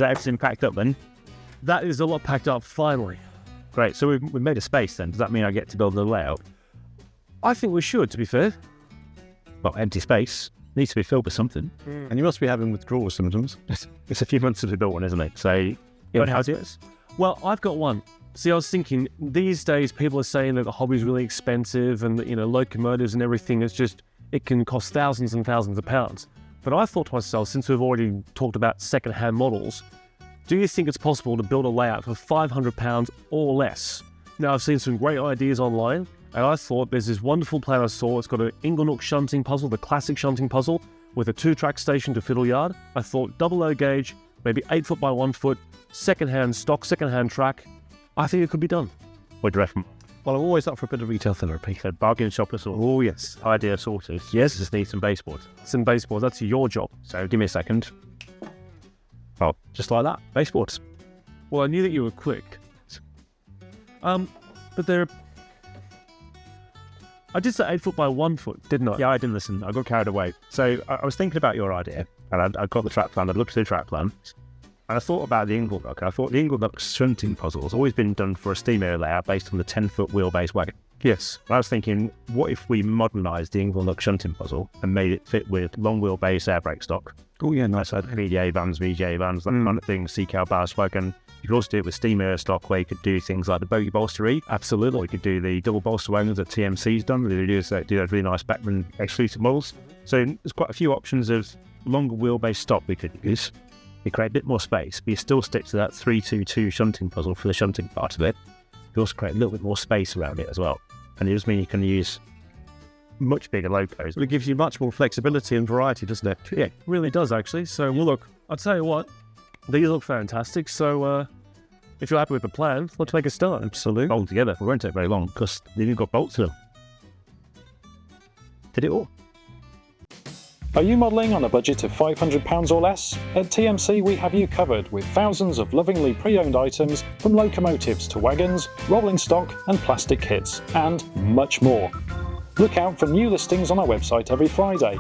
that everything packed up then? That is a lot packed up, finally. Great. So we've made a space then. Does that mean I get to build the layout? I think we should, to be fair. Well, empty space needs to be filled with something. And you must be having withdrawal symptoms. It's a few months since we built one, isn't it? So, you got any ideas? Well, I've got one. See, I was thinking, these days people are saying that the hobby's really expensive and that, locomotives and everything, it can cost thousands and thousands of pounds. But I thought to myself, since we've already talked about second-hand models, do you think it's possible to build a layout for £500 or less? Now, I've seen some great ideas online, and I thought there's this wonderful plan I saw. It's got an Inglenook shunting puzzle, the classic shunting puzzle, with a 2-track station to fiddle yard. I thought double low gauge, maybe 8 foot by 1 foot, second-hand stock, second-hand track. I think it could be done. What do you reckon? Well, I'm always up for a bit of retail therapy. So bargain shopper sort. Oh, yes. Idea sorted. Yes. Just need some baseboards. Some baseboards, that's your job. So give me a second. Well, just like that, baseboards. Well, I knew that you were quick. But they're... I did say 8 foot by 1 foot, didn't I? Yeah, I didn't listen. I got carried away. So I was thinking about your idea, and I got the track plan. I looked at the track plan, and I thought about the Inglenook. I thought the Inglenook shunting puzzle has always been done for a steam area layout based on the 10-foot wheelbase wagon. Yes. And I was thinking, what if we modernised the Inglenook shunting puzzle and made it fit with long wheelbase air brake stock? Oh, yeah, nice. PDA vans, VJ vans, that kind of thing, Seacow ballast wagon. You could also do it with steam air stock, where you could do things like the bogie bolstery. Absolutely. Or you could do the double bolster wagons that TMC's done. They do those really nice Beckman exclusive models. So there's quite a few options of longer wheelbase stock we could use. You create a bit more space, but you still stick to that 3-2-2 shunting puzzle for the shunting part of it. You also create a little bit more space around it as well. And it just means you can use much bigger locos. But it gives you much more flexibility and variety, doesn't it? Yeah, it really does, actually. So, well, look, I'll tell you what, these look fantastic. So, if you're happy with the plan, let's make a start. Absolutely. All together. It won't take very long because they've even got bolts to them. Did it all. Are you modelling on a budget of £500 or less? At TMC we have you covered with thousands of lovingly pre-owned items, from locomotives to wagons, rolling stock and plastic kits, and much more. Look out for new listings on our website every Friday.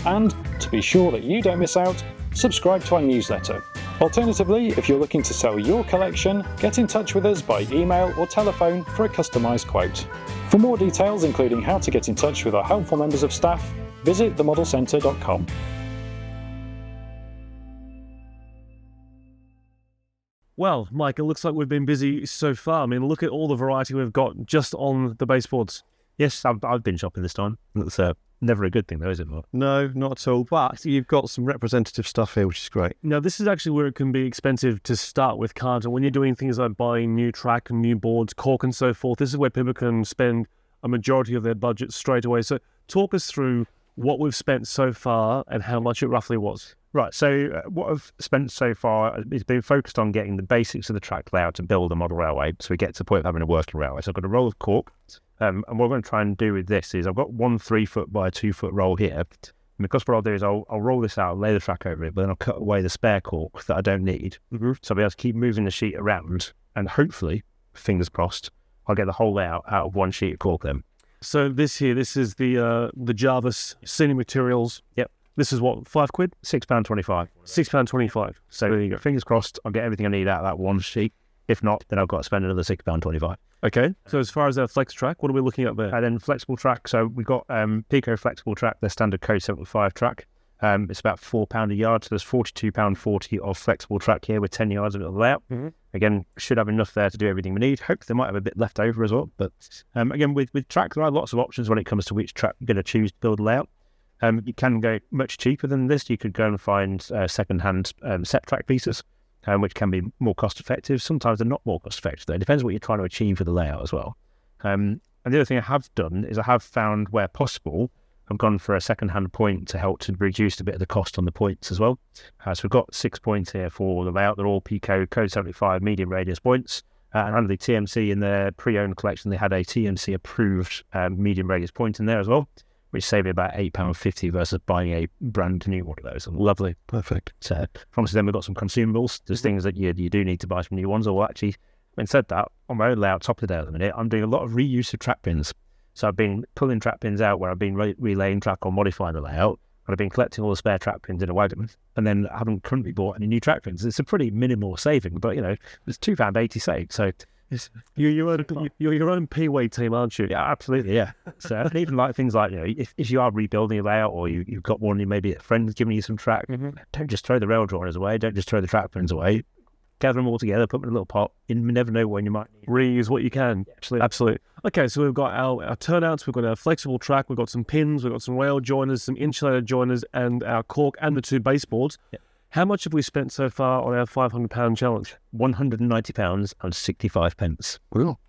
And, to be sure that you don't miss out, subscribe to our newsletter. Alternatively, if you're looking to sell your collection, get in touch with us by email or telephone for a customised quote. For more details, including how to get in touch with our helpful members of staff, visit themodelcentre.com. Well, Mike, it looks like we've been busy so far. I mean, look at all the variety we've got just on the baseboards. Yes, I've been shopping this time. It's never a good thing though, is it, Mark? No, not at all. But you've got some representative stuff here, which is great. Now, this is actually where it can be expensive to start with, can't it? When you're doing things like buying new track and new boards, cork and so forth, this is where people can spend a majority of their budget straight away. So talk us through what we've spent so far and how much it roughly was. Right, so what I've spent so far is been focused on getting the basics of the track layout to build a model railway, so we get to the point of having a working railway. So I've got a roll of cork, and what I'm going to try and do with this is I've got one 3-foot by 2-foot roll here, and because what I'll do is I'll roll this out, lay the track over it, but then I'll cut away the spare cork that I don't need. So I'll be able to keep moving the sheet around, and hopefully, fingers crossed, I'll get the whole layout out of one sheet of cork then. So this is the Jarvis Scenic Materials. Yep. This is what, £5? £6.25. £6.25. So there you go. Fingers crossed, I'll get everything I need out of that one sheet. If not, then I've got to spend another £6.25. Okay. So as far as our flex track, what are we looking at there? And then flexible track. So we've got Peco flexible track, the standard Code 75 track. It's about £4 a yard. So there's £42.40 of flexible track here with 10 yards of it layout. Again, should have enough there to do everything we need. Hope they might have a bit left over as well. But again, with track, there are lots of options when it comes to which track you're going to choose to build a layout. You can go much cheaper than this. You could go and find second-hand set track pieces, which can be more cost-effective. Sometimes they're not more cost-effective, though. It depends what you're trying to achieve with the layout as well. And the other thing I have done is I have found, where possible, I've gone for a second-hand point to help to reduce a bit of the cost on the points as well. So we've got 6 points here for the layout. They're all Peco Code 75 medium radius points. And under the TMC in their pre-owned collection, they had a TMC-approved medium radius point in there as well, which saved me about £8.50 versus buying a brand new one of those. Lovely. Perfect. So obviously then we've got some consumables. There's things that you do need to buy some new ones. Or actually, having said that, on my own layout, top of the day at the minute, I'm doing a lot of reuse of track pins. So I've been pulling track pins out where I've been relaying track or modifying the layout. I've been collecting all the spare track pins in a wagon, and then haven't currently bought any new track pins. It's a pretty minimal saving, but it's £2.80 saved. So you're your own P-Way team, aren't you? yeah, absolutely, yeah. So and even like things like if you are rebuilding a layout, or you've got one, maybe a friend's giving you some track, don't just throw the rail drawers away. Don't just throw the track pins away. Gather them all together, put them in a little pot. You never know when you might need Reuse what you can. Absolutely. Absolutely. Okay, so we've got our turnouts, we've got our flexible track, we've got some pins, we've got some rail joiners, some insulated joiners, and our cork and the 2 baseboards. Yep. How much have we spent so far on our £500 challenge? £190 and 65 pence. Well,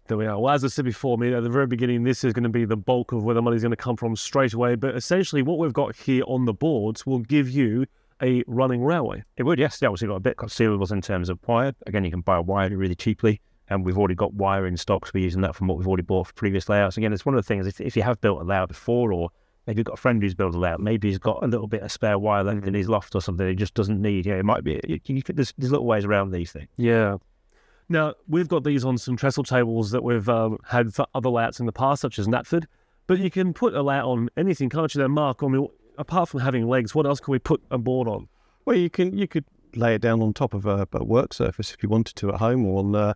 There we are. Well, as I said before, at the very beginning, this is going to be the bulk of where the money's going to come from straight away. But essentially, what we've got here on the boards will give you a running railway. It would, yes. Yeah, obviously got a bit consumables in terms of wire. Again, you can buy wire really cheaply, and we've already got wire in stock, so we're using that from what we've already bought for previous layouts. Again, it's one of the things, if you have built a layout before, or maybe you've got a friend who's built a layout, maybe he's got a little bit of spare wire left in his loft or something he just doesn't need. It might be, there's little ways around these things. Yeah. Now, we've got these on some trestle tables that we've had for other layouts in the past, such as Knapford, but you can put a layout on anything, can't you, there, Mark? I mean, apart from having legs, what else can we put a board on? well, you could lay it down on top of a work surface if you wanted to at home, or on,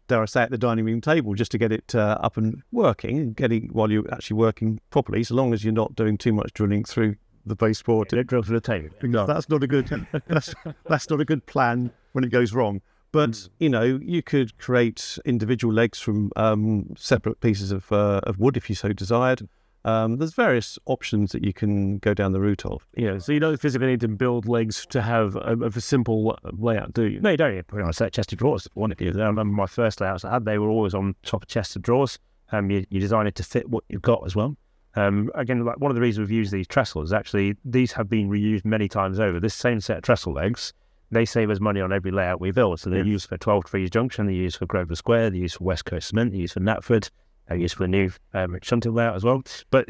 dare I say, at the dining room table, just to get it up and working, while you're actually working properly, so long as you're not doing too much drilling through the baseboard. Don't drill through the table. No. That's not a good. That's not a good plan when it goes wrong. But you could create individual legs from separate pieces of wood if you so desired. There's various options that you can go down the route of. Yeah, so you don't physically need to build legs to have a simple layout, do you? No, you don't. You put it on a set of chest of drawers. I remember my first layouts I had, they were always on top of chests of drawers. You design it to fit what you've got as well. Again, like one of the reasons we've used these trestles, actually, these have been reused many times over. This same set of trestle legs, they save us money on every layout we build. So they're used for 12 Trees Junction, they're used for Grosvenor Square, they're used for West Coast Cement, they're used for Knapford, they're used for the new Shunting layout as well. But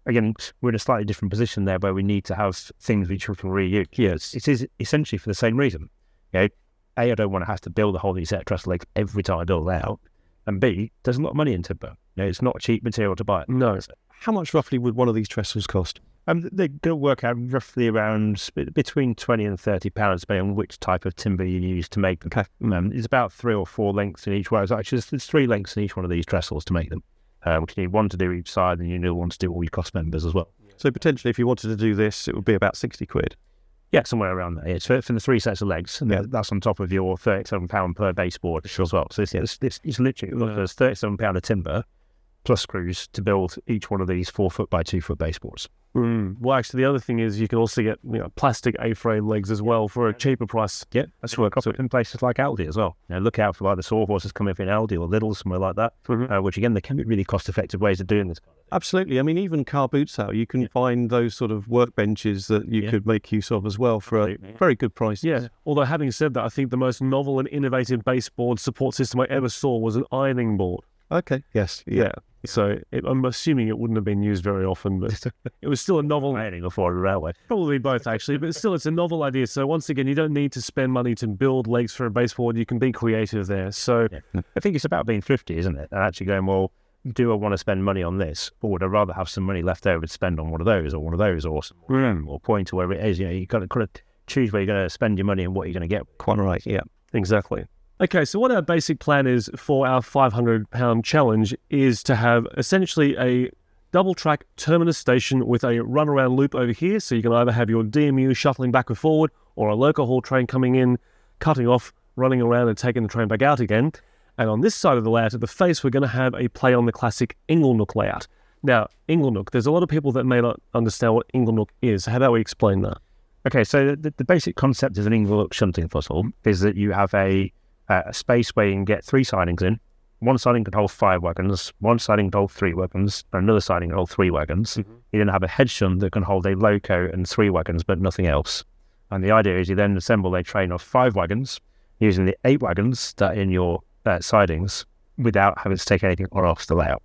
again, we're in a slightly different position there where we need to have things which we can reuse. Yes, it is essentially for the same reason. A, I don't want to have to build a whole new set of trestle legs every time I build a layout. And B, there's a lot of money in timber. It's not a cheap material to buy. No. How much roughly would one of these trestles cost? They're going to work out roughly around between £20 and £30, depending on which type of timber you use to make them. Okay. It's about 3 or 4 lengths in each one. Actually, there's 3 lengths in each one of these trestles to make them. You need one to do each side, and you need one to do all your cross members as well. So potentially, if you wanted to do this, it would be about £60. Yeah, somewhere around there. It's for the 3 sets of legs, and that's on top of your £37 per baseboard as well. So it's literally there's £37 of timber plus screws to build each one of these 4 foot by 2 foot baseboards. Well, actually, the other thing is you can also get plastic A-frame legs as well for a cheaper price. Yeah, that's work up in places like Aldi as well. Look out for like the sawhorses coming up in Aldi or Lidl, somewhere like that, which again, they can be really cost-effective ways of doing this. Absolutely. I mean, even car boot sale, you can find those sort of workbenches that you could make use of as well for a very good price. Yeah. Although having said that, I think the most novel and innovative baseboard support system I ever saw was an ironing board. Okay. Yes. Yeah. So I'm assuming it wouldn't have been used very often, but it was still a novel. Ironing or for a railway. Probably both, actually, but still, it's a novel idea. So once again, you don't need to spend money to build legs for a baseboard. You can be creative there. So I think it's about being thrifty, isn't it? And actually going, well, do I want to spend money on this, or would I rather have some money left over to spend on one of those, or some or point to where it is? You got to choose where you're going to spend your money and what you're going to get. Quite right. Yeah. Exactly. Okay, so what our basic plan is for our £500 challenge is to have essentially a double-track terminus station with a runaround loop over here, so you can either have your DMU shuttling back and forward, or a local haul train coming in, cutting off, running around and taking the train back out again. And on this side of the layout at the face, we're going to have a play on the classic Inglenook layout. Now, Inglenook, there's a lot of people that may not understand what Inglenook is. How about we explain that? Okay, so the basic concept of an Inglenook shunting fossil is that you have a space where you can get 3 sidings in. One siding can hold 5 wagons, one siding can hold 3 wagons, and another siding can hold 3 wagons. You then have a head shunt that can hold a loco and 3 wagons, but nothing else. And the idea is you then assemble a train of 5 wagons using the 8 wagons that are in your sidings without having to take anything on off the layout.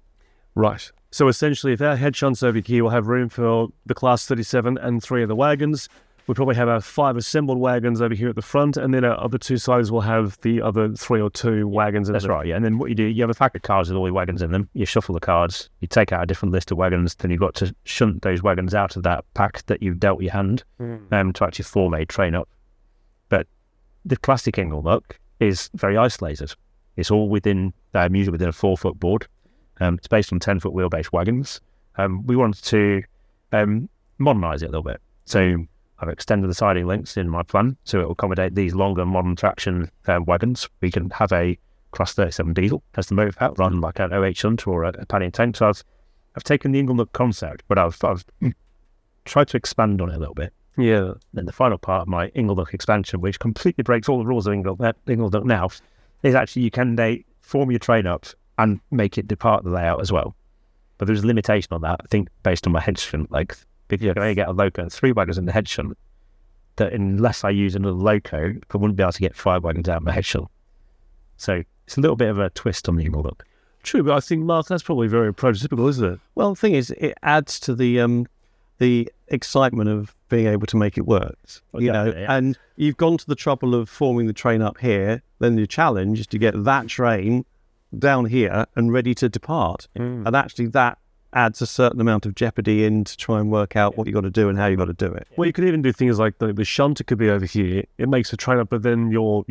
Right. So essentially, if our head shunts over here, we'll have room for the Class 37 and 3 of the wagons. We'll probably have our 5 assembled wagons over here at the front, and then our other 2 sides will have the other 3 or 2 wagons. That's right, yeah. And then what you do, you have a pack of cards with all your wagons in them. You shuffle the cards, you take out a different list of wagons, then you've got to shunt those wagons out of that pack that you've dealt your hand to actually form a train up. But the classic Inglenook is very isolated. It's all usually within a 4-foot board. It's based on 10-foot wheelbase wagons. We wanted to modernise it a little bit. So I've extended the siding lengths in my plan so it will accommodate these longer modern traction wagons. We can have a Class 37 diesel as the motor out rather than like an OH shunt or a panning tank. So I've taken the Inglenook concept, but I've tried to expand on it a little bit. Yeah. Then the final part of my Inglenook expansion, which completely breaks all the rules of Inglenook now, is actually you can form your train up and make it depart the layout as well. But there's a limitation on that, I think, based on my head shunt length. Because I can only get a loco and 3 wagons in the head shunt, that unless I use another loco, I wouldn't be able to get 5 wagons out of my head shunt. So it's a little bit of a twist on the Inglenook. True, but I think, Mark, that's probably very prototypical, isn't it? Well, the thing is, it adds to the excitement of being able to make it work. You know, yeah. and you've gone to the trouble of forming the train up here. Then the challenge is to get that train down here and ready to depart. And actually, that adds a certain amount of jeopardy in to try and work out what you got to do and how you got to do it. Well, you could even do things like the shunter could be over here. It makes the train up, but then your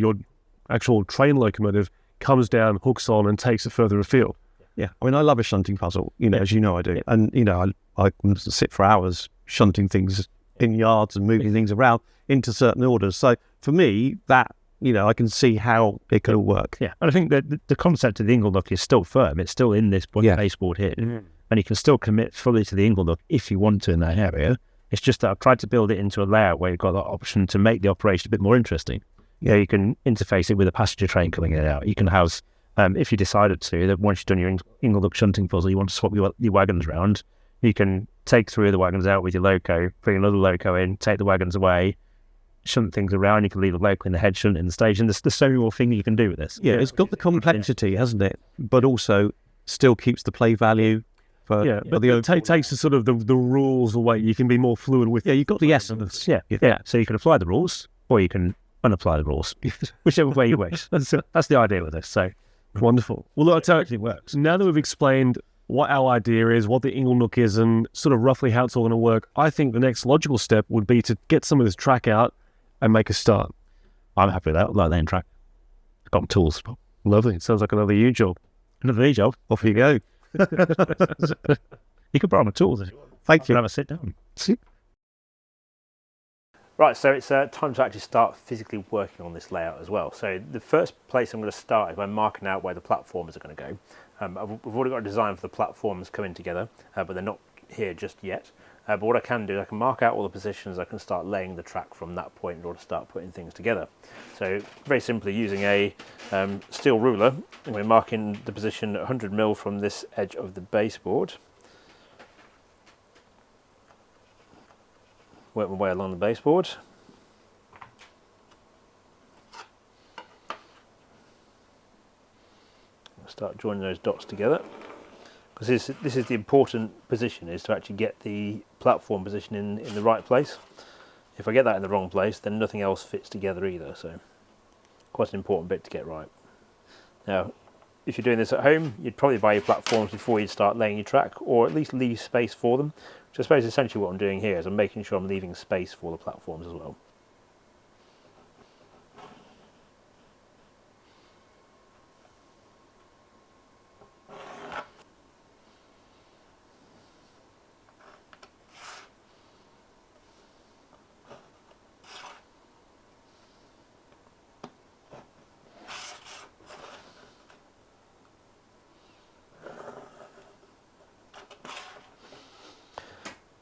actual train locomotive comes down, hooks on, and takes it further afield. Yeah, I mean, I love a shunting puzzle, as you know I do. Yeah. And, I can sit for hours shunting things in yards and moving things around into certain orders. So for me, that, I can see how it could all work. Yeah, and I think that the concept of the Inglenook is still firm. It's still in this baseboard here. And you can still commit fully to the Inglenook if you want to in that area. It's just that I've tried to build it into a layout where you've got that option to make the operation a bit more interesting. You can interface it with a passenger train coming in and out. You can have, if you decided to, that once you've done your Inglenook shunting puzzle, you want to swap your wagons around, you can take 3 of the wagons out with your loco, bring another loco in, take the wagons away, shunt things around. You can leave a loco in the head shunt in the station. There's so many more things you can do with this. Yeah, it's got the complexity, hasn't it? But also still keeps the play value. But it takes the sort of the rules away. You can be more fluid with. Yeah, you've got the essence. Yeah. So you can apply the rules, or you can unapply the rules, whichever way you wish. That's the idea with this. So wonderful. Well, look, it actually works. Now that we've explained what our idea is, what the Inglenook is, and sort of roughly how it's all going to work, I think the next logical step would be to get some of this track out and make a start. I'm happy with that. I like laying track. I've got my tools. Lovely. It sounds like another you job. Another me job. Off you go. You can borrow my tools if you want. Thank you. Have a sit down. Right, so it's time to actually start physically working on this layout as well. So the first place I'm going to start is by marking out where the platforms are going to go. We've already got a design for the platforms coming together, but they're not here just yet. But what I can do is I can mark out all the positions. I can start laying the track from that point in order to start putting things together. So very simply using a steel ruler, we're marking the position 100mm from this edge of the baseboard. Work my way along the baseboard. Start joining those dots together. Because this is the important position, is to actually get the platform position in the right place. If I get that in the wrong place, then nothing else fits together either, so quite an important bit to get right. Now, if you're doing this at home, you'd probably buy your platforms before you'd start laying your track, or at least leave space for them, which I suppose essentially what I'm doing here is I'm making sure I'm leaving space for the platforms as well.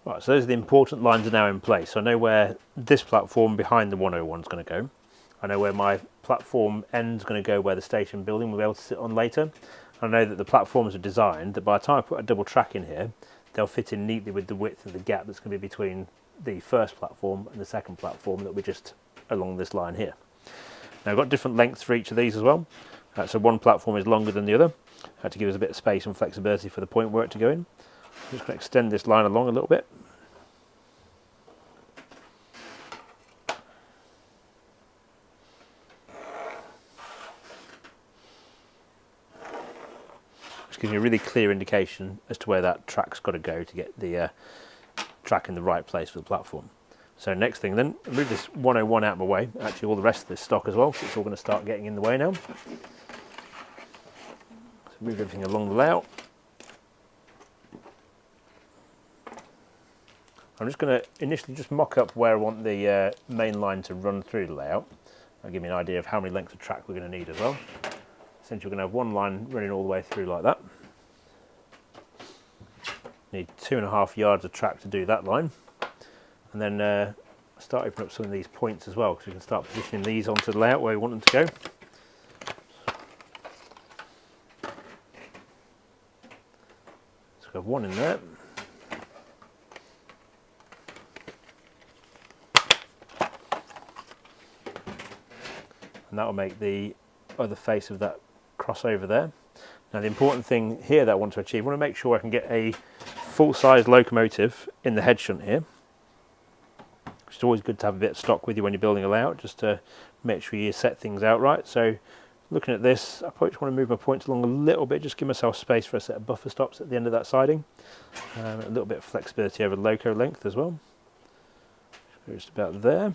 Right, so those are the important lines are now in place. So I know where this platform behind the 101 is going to go. I know where my platform end is going to go, where the station building will be able to sit on later. I know that the platforms are designed that by the time I put a double track in here, they'll fit in neatly with the width of the gap that's going to be between the first platform and the second platform that we're just along this line here. Now I've got different lengths for each of these as well. So one platform is longer than the other to give us a bit of space and flexibility for the point work to go in. I'm just going to extend this line along a little bit. Just gives you a really clear indication as to where that track's got to go to get the track in the right place for the platform. So next thing then, move this 101 out of my way, actually all the rest of this stock as well, because it's all going to start getting in the way now. So move everything along the layout. I'm just going to initially just mock up where I want the main line to run through the layout. That'll give me an idea of how many lengths of track we're going to need as well. Essentially we're going to have one line running all the way through like that. Need 2.5 yards of track to do that line. And then start opening up some of these points as well, because we can start positioning these onto the layout where we want them to go. So we have one in there. And that will make the other face of that crossover there. Now the important thing here that I want to achieve, I want to make sure I can get a full-size locomotive in the head shunt here. It's always good to have a bit of stock with you when you're building a layout, just to make sure you set things out right. So looking at this, I probably just want to move my points along a little bit, just give myself space for a set of buffer stops at the end of that siding. A little bit of flexibility over loco length as well. Just about there.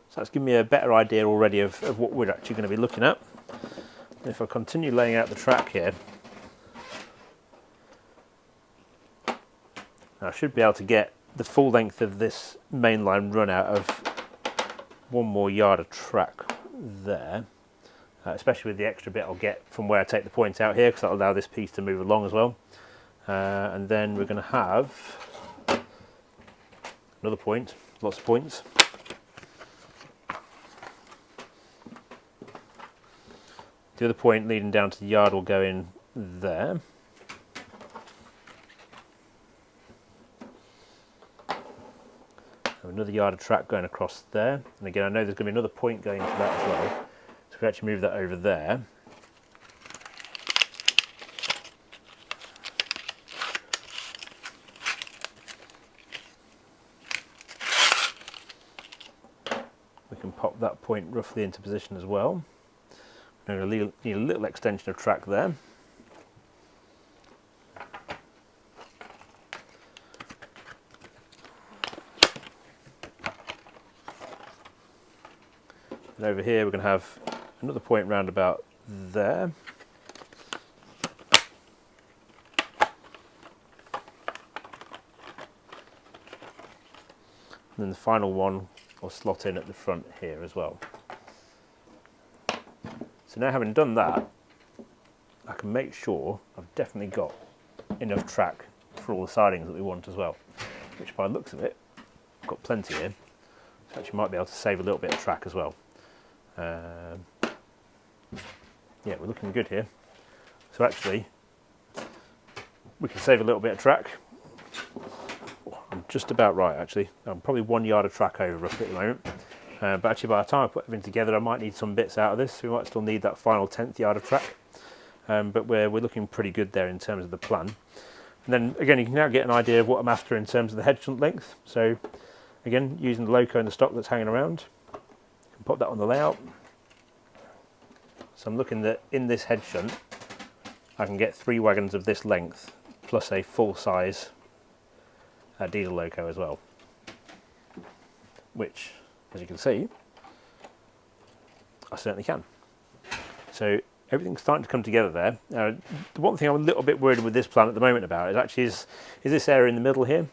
So that's giving me a better idea already of what we're actually going to be looking at. And if I continue laying out the track here, I should be able to get the full length of this main line run out of 1 more yard of track there, especially with the extra bit I'll get from where I take the point out here, because that'll allow this piece to move along as well. And then we're going to have another point, lots of points. The other point leading down to the yard will go in there. Another yard of track going across there, and again I know there's going to be another point going into that as well, so we actually move that over there. We can pop that point roughly into position as well. We're going to need a little extension of track there. And over here we're going to have another point round about there. And then the final one will slot in at the front here as well. So now having done that, I can make sure I've definitely got enough track for all the sidings that we want as well. Which by the looks of it, I've got plenty here. So actually might be able to save a little bit of track as well. Yeah, we're looking good here. So actually, we can save a little bit of track. Oh, I'm just about right actually. I'm probably 1 yard of track over roughly at the moment. But actually by the time I put everything together, I might need some bits out of this. So we might still need that final 10th yard of track. But we're looking pretty good there in terms of the plan. And then again, you can now get an idea of what I'm after in terms of the head shunt length. So again, using the loco and the stock that's hanging around, pop that on the layout. So I'm looking that in this head shunt I can get 3 wagons of this length plus a full size diesel loco as well, which as you can see I certainly can. So everything's starting to come together there. The one thing I'm a little bit worried with this plan at the moment about is this area in the middle here.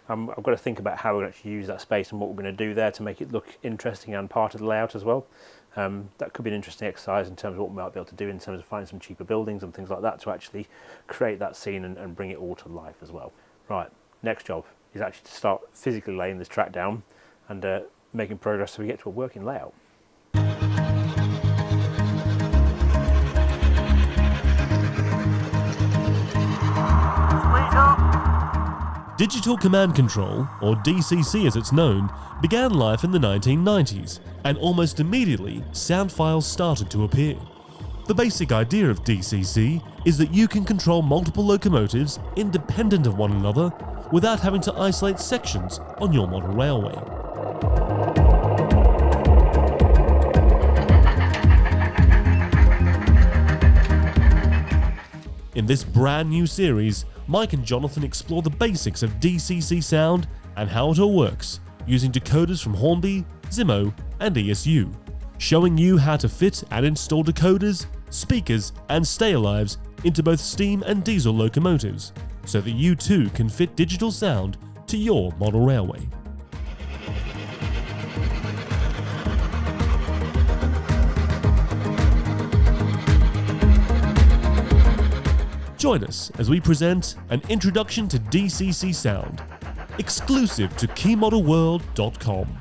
I've got to think about how we're going to actually use that space and what we're going to do there to make it look interesting and part of the layout as well. That could be an interesting exercise in terms of what we might be able to do in terms of finding some cheaper buildings and things like that to actually create that scene and bring it all to life as well. Right, next job is actually to start physically laying this track down and making progress so we get to a working layout. Digital Command Control, or DCC as it's known, began life in the 1990s, and almost immediately sound files started to appear. The basic idea of DCC is that you can control multiple locomotives independent of one another without having to isolate sections on your model railway. In this brand new series, Mike and Jonathan explore the basics of DCC sound and how it all works, using decoders from Hornby, Zimmo, and ESU, showing you how to fit and install decoders, speakers, and stay-alives into both steam and diesel locomotives, so that you too can fit digital sound to your model railway. Join us as we present an introduction to DCC sound, exclusive to keymodelworld.com.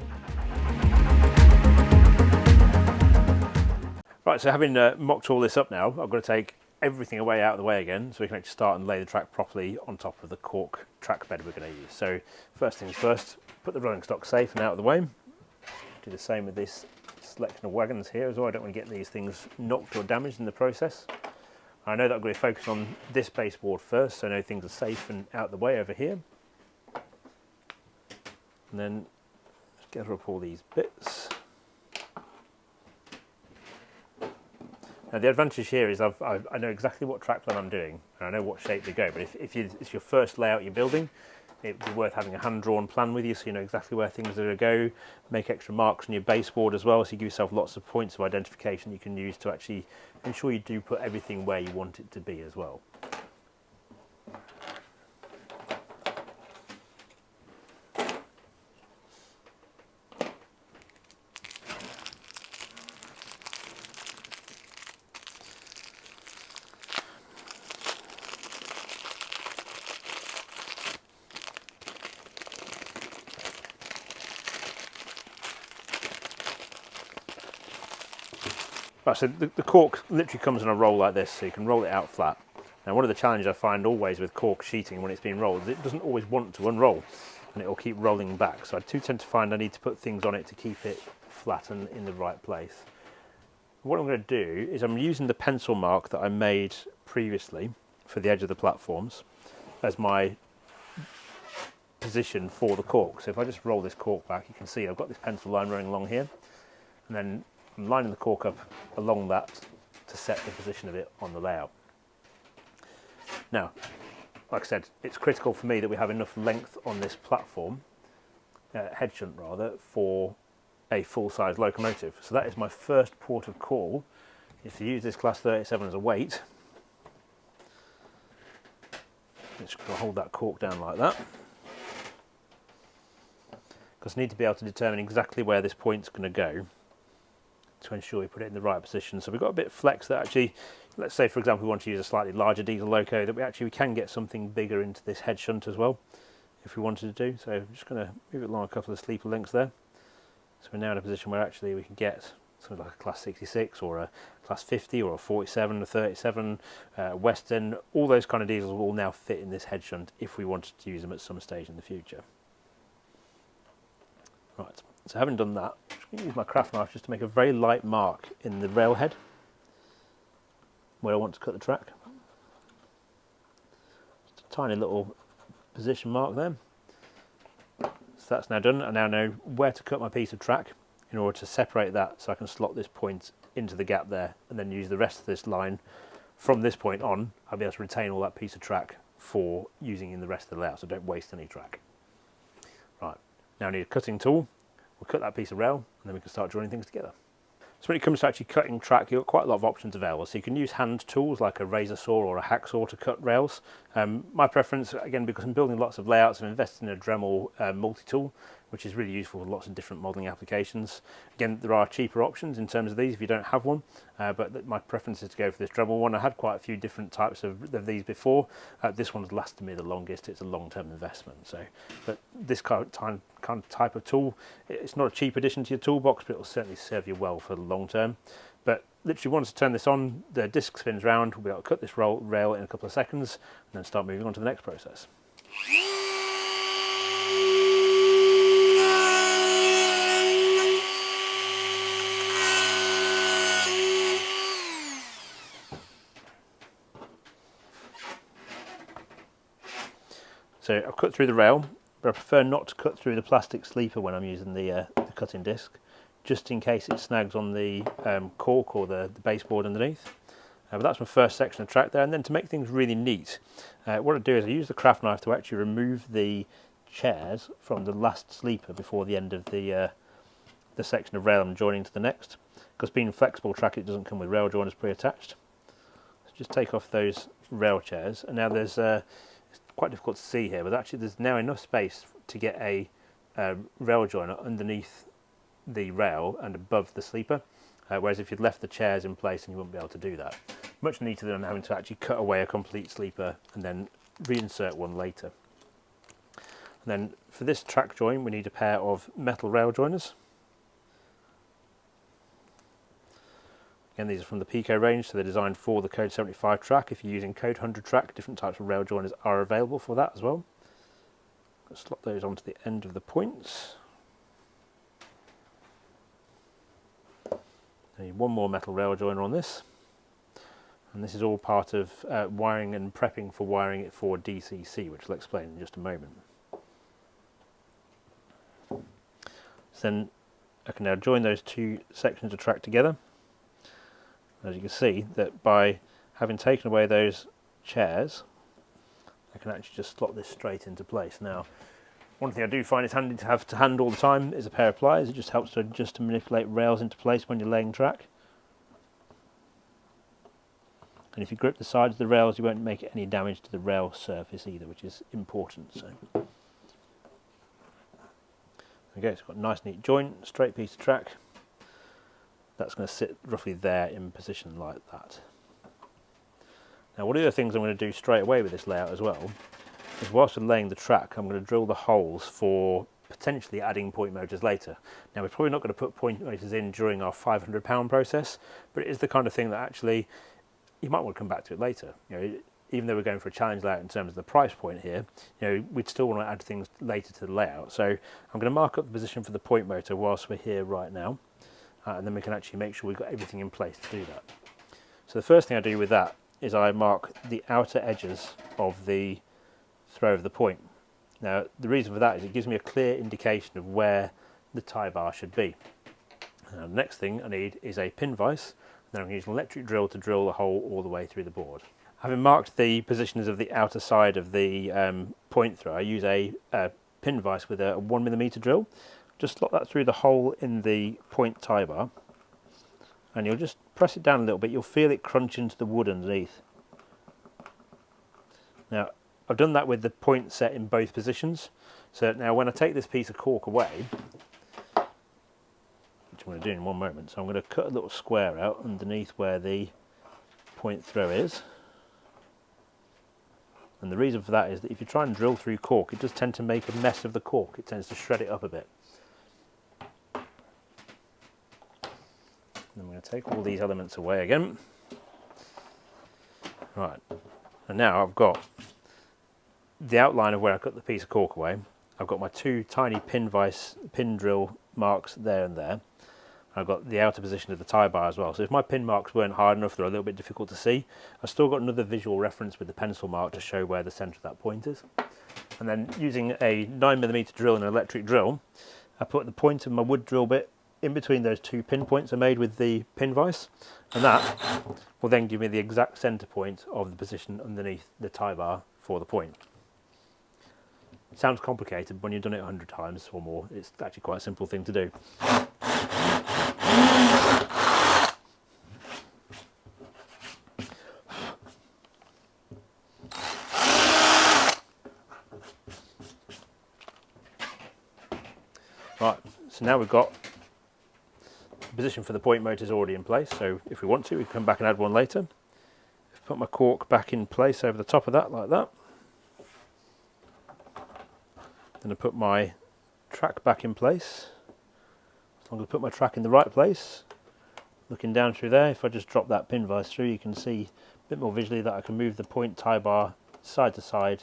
Right, so having mocked all this up now, I've got to take everything away out of the way again so we can actually start and lay the track properly on top of the cork track bed we're going to use. So first things first, put the rolling stock safe and out of the way. Do the same with this selection of wagons here as well. I don't want to get these things knocked or damaged in the process. I know that I'm going to focus on this baseboard first, so I know things are safe and out of the way over here. And then gather up all these bits. Now the advantage here is I know exactly what track plan I'm doing, and I know what shape they go, but if it's your first layout you're building, it'd be worth having a hand-drawn plan with you so you know exactly where things are going to go. Make extra marks on your baseboard as well, so you give yourself lots of points of identification you can use to actually ensure you do put everything where you want it to be as well. Right, so the cork literally comes on a roll like this, so you can roll it out flat. Now one of the challenges I find always with cork sheeting when it's being rolled is it doesn't always want to unroll, and it will keep rolling back. So I do tend to find I need to put things on it to keep it flat and in the right place. What I'm going to do is I'm using the pencil mark that I made previously for the edge of the platforms as my position for the cork. So if I just roll this cork back, you can see I've got this pencil line running along here, and then I'm lining the cork up along that to set the position of it on the layout. Now, like I said, it's critical for me that we have enough length on this platform, head shunt rather, for a full-size locomotive. So that is my first port of call, is to use this class 37 as a weight. Just going to hold that cork down like that, because I need to be able to determine exactly where this point's going to go to ensure we put it in the right position. So we've got a bit of flex that actually, let's say for example we want to use a slightly larger diesel loco, that we can get something bigger into this head shunt as well if we wanted to do. So I'm just going to move it along a couple of sleeper links there. So we're now in a position where actually we can get something like a class 66 or a class 50 or a 47, a 37, Western, all those kind of diesels will now fit in this head shunt if we wanted to use them at some stage in the future. Right. So having done that, I'm just going to use my craft knife just to make a very light mark in the railhead where I want to cut the track. Just a tiny little position mark there. So that's now done. I now know where to cut my piece of track in order to separate that so I can slot this point into the gap there and then use the rest of this line. From this point on, I'll be able to retain all that piece of track for using in the rest of the layout, so don't waste any track. Right, now I need a cutting tool. We'll cut that piece of rail and then we can start joining things together. So when it comes to actually cutting track, you've got quite a lot of options available. So you can use hand tools like a razor saw or a hacksaw to cut rails. My preference, again, because I'm building lots of layouts, I've invested in a Dremel multi-tool, which is really useful for lots of different modelling applications. Again, there are cheaper options in terms of these if you don't have one, but my preference is to go for this Dremel one. I had quite a few different types of these before. This one's lasted me the longest. It's a long-term investment. So, but this kind of type of tool, it's not a cheap addition to your toolbox, but it will certainly serve you well for the long term. But literally once I turn this on, the disc spins round, we'll be able to cut this rail in a couple of seconds and then start moving on to the next process. So I've cut through the rail, but I prefer not to cut through the plastic sleeper when I'm using the cutting disc, just in case it snags on the cork or the baseboard underneath. But that's my first section of track there. And then to make things really neat, what I do is I use the craft knife to actually remove the chairs from the last sleeper before the end of the section of rail I'm joining to the next. Because being flexible track, it doesn't come with rail joiners pre-attached. So just take off those rail chairs, and now there's it's quite difficult to see here, but actually there's now enough space to get a rail joiner underneath the rail and above the sleeper, whereas if you'd left the chairs in place, then you wouldn't be able to do that. Much neater than having to actually cut away a complete sleeper and then reinsert one later. And then for this track join, we need a pair of metal rail joiners. Again, these are from the Peco range, so they're designed for the Code 75 track. If you're using Code 100 track, different types of rail joiners are available for that as well. Let's slot those onto the end of the points. I need one more metal rail joiner on this. And this is all part of wiring and prepping for wiring it for DCC, which I'll explain in just a moment. So then I can now join those two sections of track together. As you can see, that by having taken away those chairs, I can actually just slot this straight into place. Now, one thing I do find is handy to have to hand all the time is a pair of pliers. It just helps to manipulate rails into place when you're laying track. And if you grip the sides of the rails, you won't make any damage to the rail surface either, which is important. So, okay, it's got a nice neat joint, straight piece of track. That's going to sit roughly there in position like that. Now, one of the things I'm going to do straight away with this layout as well is whilst we're laying the track, I'm going to drill the holes for potentially adding point motors later. Now, we're probably not going to put point motors in during our £500 process, but it is the kind of thing that actually you might want to come back to it later. You know, even though we're going for a challenge layout in terms of the price point here, you know, we'd still want to add things later to the layout. So I'm going to mark up the position for the point motor whilst we're here right now. And then we can actually make sure we've got everything in place to do that. So the first thing I do with that is I mark the outer edges of the throw of the point. Now, the reason for that is it gives me a clear indication of where the tie bar should be. Now, the next thing I need is a pin vise. Then I'm going to use an electric drill to drill the hole all the way through the board. Having marked the positions of the outer side of the point throw, I use a pin vise with a 1mm drill. Just slot that through the hole in the point tie bar, and you'll just press it down a little bit. You'll feel it crunch into the wood underneath. Now, I've done that with the point set in both positions. So now when I take this piece of cork away, which I'm going to do in one moment, so I'm going to cut a little square out underneath where the point throw is. And the reason for that is that if you try and drill through cork, it does tend to make a mess of the cork. It tends to shred it up a bit. Then I'm going to take all these elements away again. Right, and now I've got the outline of where I cut the piece of cork away. I've got my two tiny pin drill marks there and there. I've got the outer position of the tie bar as well. So if my pin marks weren't hard enough, they're a little bit difficult to see, I've still got another visual reference with the pencil mark to show where the centre of that point is. And then using a 9mm drill and an electric drill, I put the point of my wood drill bit in between those two pinpoints I made with the pin vise, and that will then give me the exact centre point of the position underneath the tie bar for the point. It sounds complicated, but when you've done it 100 times or more, it's actually quite a simple thing to do. Right, so now we've got the position for the point motor is already in place, so if we want to, we can come back and add one later. Put my cork back in place over the top of that, like that. Then I put my track back in place. As long as I put my track in the right place, looking down through there, if I just drop that pin vise through, you can see a bit more visually that I can move the point tie bar side to side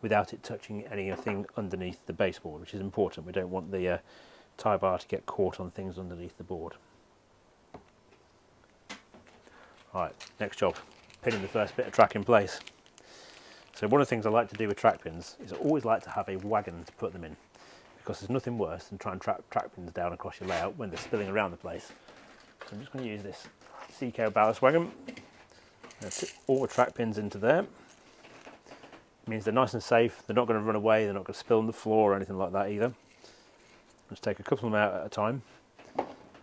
without it touching anything underneath the baseboard, which is important. We don't want the tie bar to get caught on things underneath the board. Right, next job, pinning the first bit of track in place. So one of the things I like to do with track pins is I always like to have a wagon to put them in, because there's nothing worse than trying to track pins down across your layout when they're spilling around the place. So I'm just going to use this Peco ballast wagon. Put all the track pins into there. It means they're nice and safe. They're not going to run away. They're not going to spill on the floor or anything like that either. Just take a couple of them out at a time.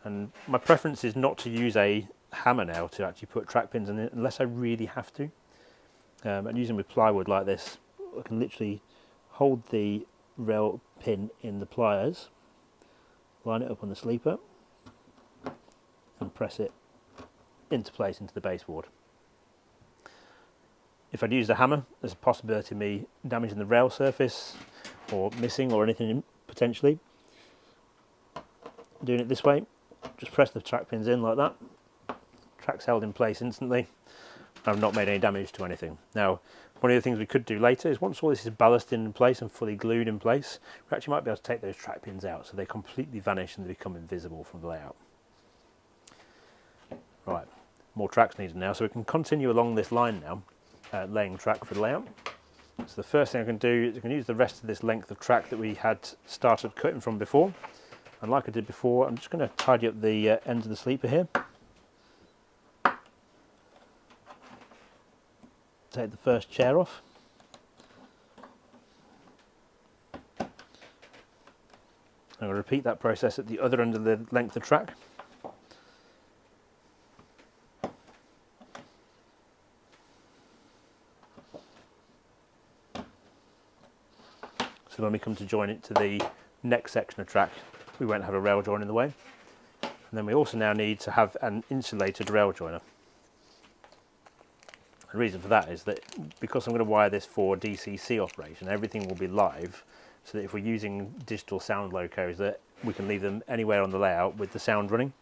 And my preference is not to use a hammer now to actually put track pins in it unless I really have to. And using with plywood like this, I can literally hold the rail pin in the pliers, line it up on the sleeper, and press it into place into the baseboard. If I'd used a hammer, there's a possibility of me damaging the rail surface or missing or anything potentially. Doing it this way, just press the track pins in like that. Track's held in place instantly. I've not made any damage to anything. Now, one of the things we could do later is once all this is ballasted in place and fully glued in place, we actually might be able to take those track pins out so they completely vanish and they become invisible from the layout. Right, more tracks needed now, so we can continue along this line now, laying track for the layout. So the first thing I can do is I can use the rest of this length of track that we had started cutting from before. And like I did before, I'm just going to tidy up the ends of the sleeper here. Take the first chair off. I'm going to repeat that process at the other end of the length of track. So when we come to join it to the next section of track, we won't have a rail join in the way. And then we also now need to have an insulated rail joiner. The reason for that is that because I'm going to wire this for DCC operation, everything will be live, so that if we're using digital sound locos, that we can leave them anywhere on the layout with the sound running.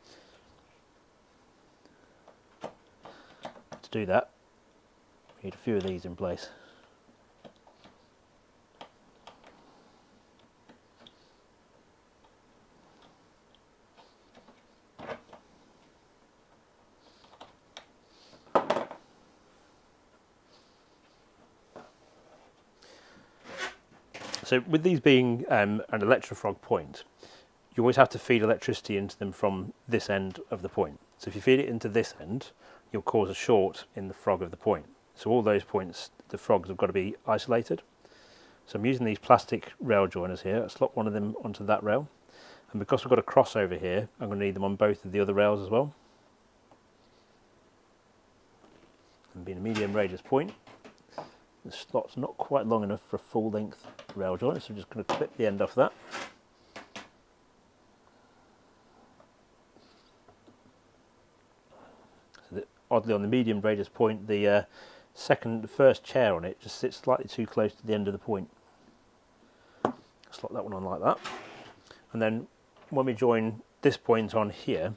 To do that, we need a few of these in place. So with these being an electrofrog point, you always have to feed electricity into them from this end of the point. So if you feed it into this end, you'll cause a short in the frog of the point. So all those points, the frogs have got to be isolated. So I'm using these plastic rail joiners here. I slot one of them onto that rail. And because we've got a crossover here, I'm going to need them on both of the other rails as well. And being a medium radius point, the slot's not quite long enough for a full length rail joint, so I'm just going to clip the end off that. So that, oddly, on the medium radius point, the first chair on it just sits slightly too close to the end of the point. Slot that one on like that. And then when we join this point on here,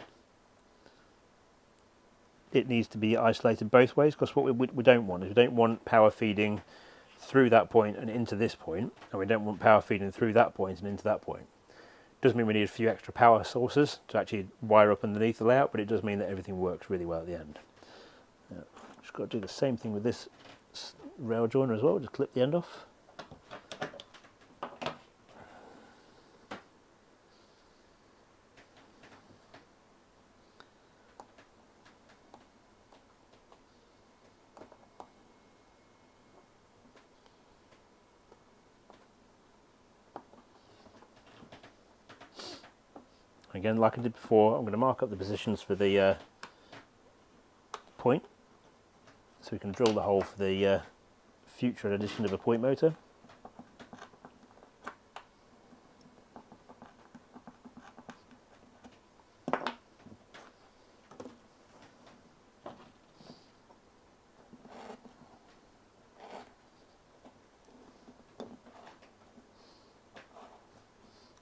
it needs to be isolated both ways, because what we don't want is we don't want power feeding through that point and into this point, and we don't want power feeding through that point and into that point. Doesn't mean we need a few extra power sources to actually wire up underneath the layout, but it does mean that everything works really well at the end. Just got to do the same thing with this rail joiner as well, just clip the end off. Again, like I did before, I'm going to mark up the positions for the point, so we can drill the hole for the future addition of a point motor.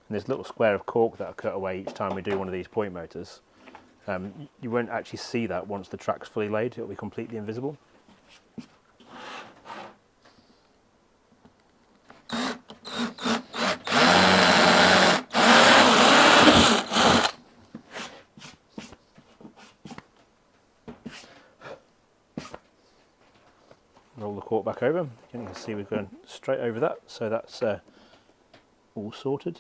And this little square of cork that I cut away each time we do one of these point motors, you won't actually see that once the track's fully laid. It'll be completely invisible. Roll the cork back over. You can see we're going straight over that, so that's all sorted.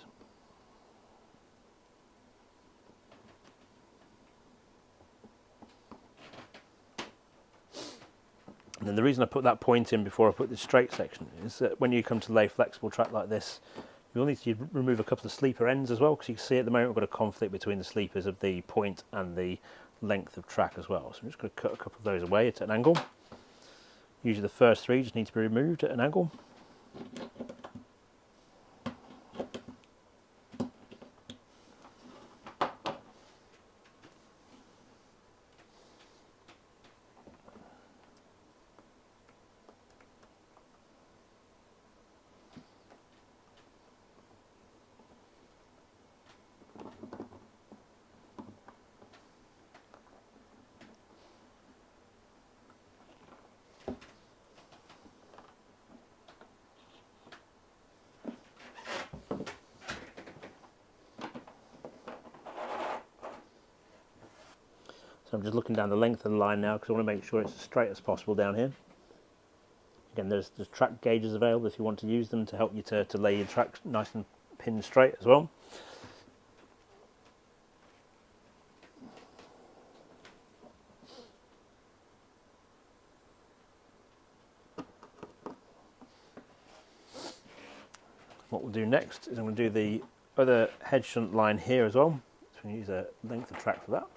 And the reason I put that point in before I put the straight section is that when you come to lay flexible track like this, you'll need to remove a couple of sleeper ends as well, because you can see at the moment we've got a conflict between the sleepers of the point and the length of track as well. So I'm just going to cut a couple of those away at an angle. Usually the first 3 just need to be removed at an angle. So I'm just looking down the length of the line now because I want to make sure it's as straight as possible down here. Again, there's track gauges available if you want to use them to help you to lay your track nice and pinned straight as well. What we'll do next is I'm going to do the other head shunt line here as well. So we use a length of track for that.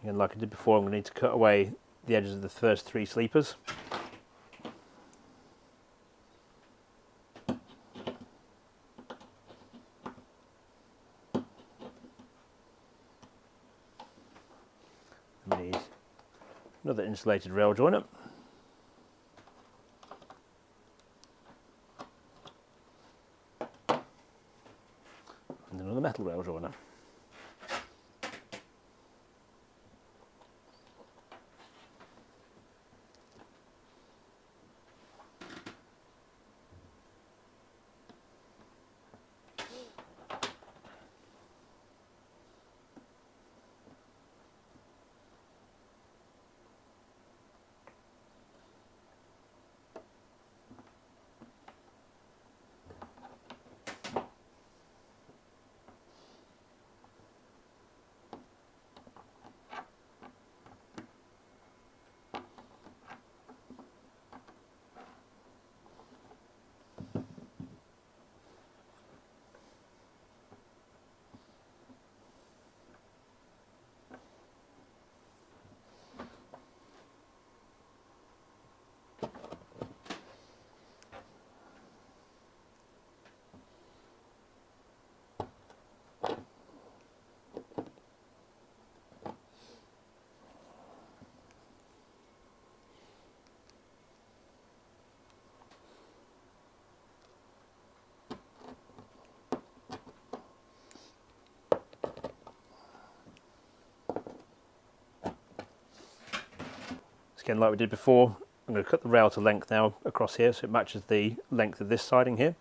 Again, like I did before, I'm going to need to cut away the edges of the first 3 sleepers. I need another insulated rail joiner. And another metal rail joiner. Again, like we did before, I'm going to cut the rail to length now across here so it matches the length of this siding here.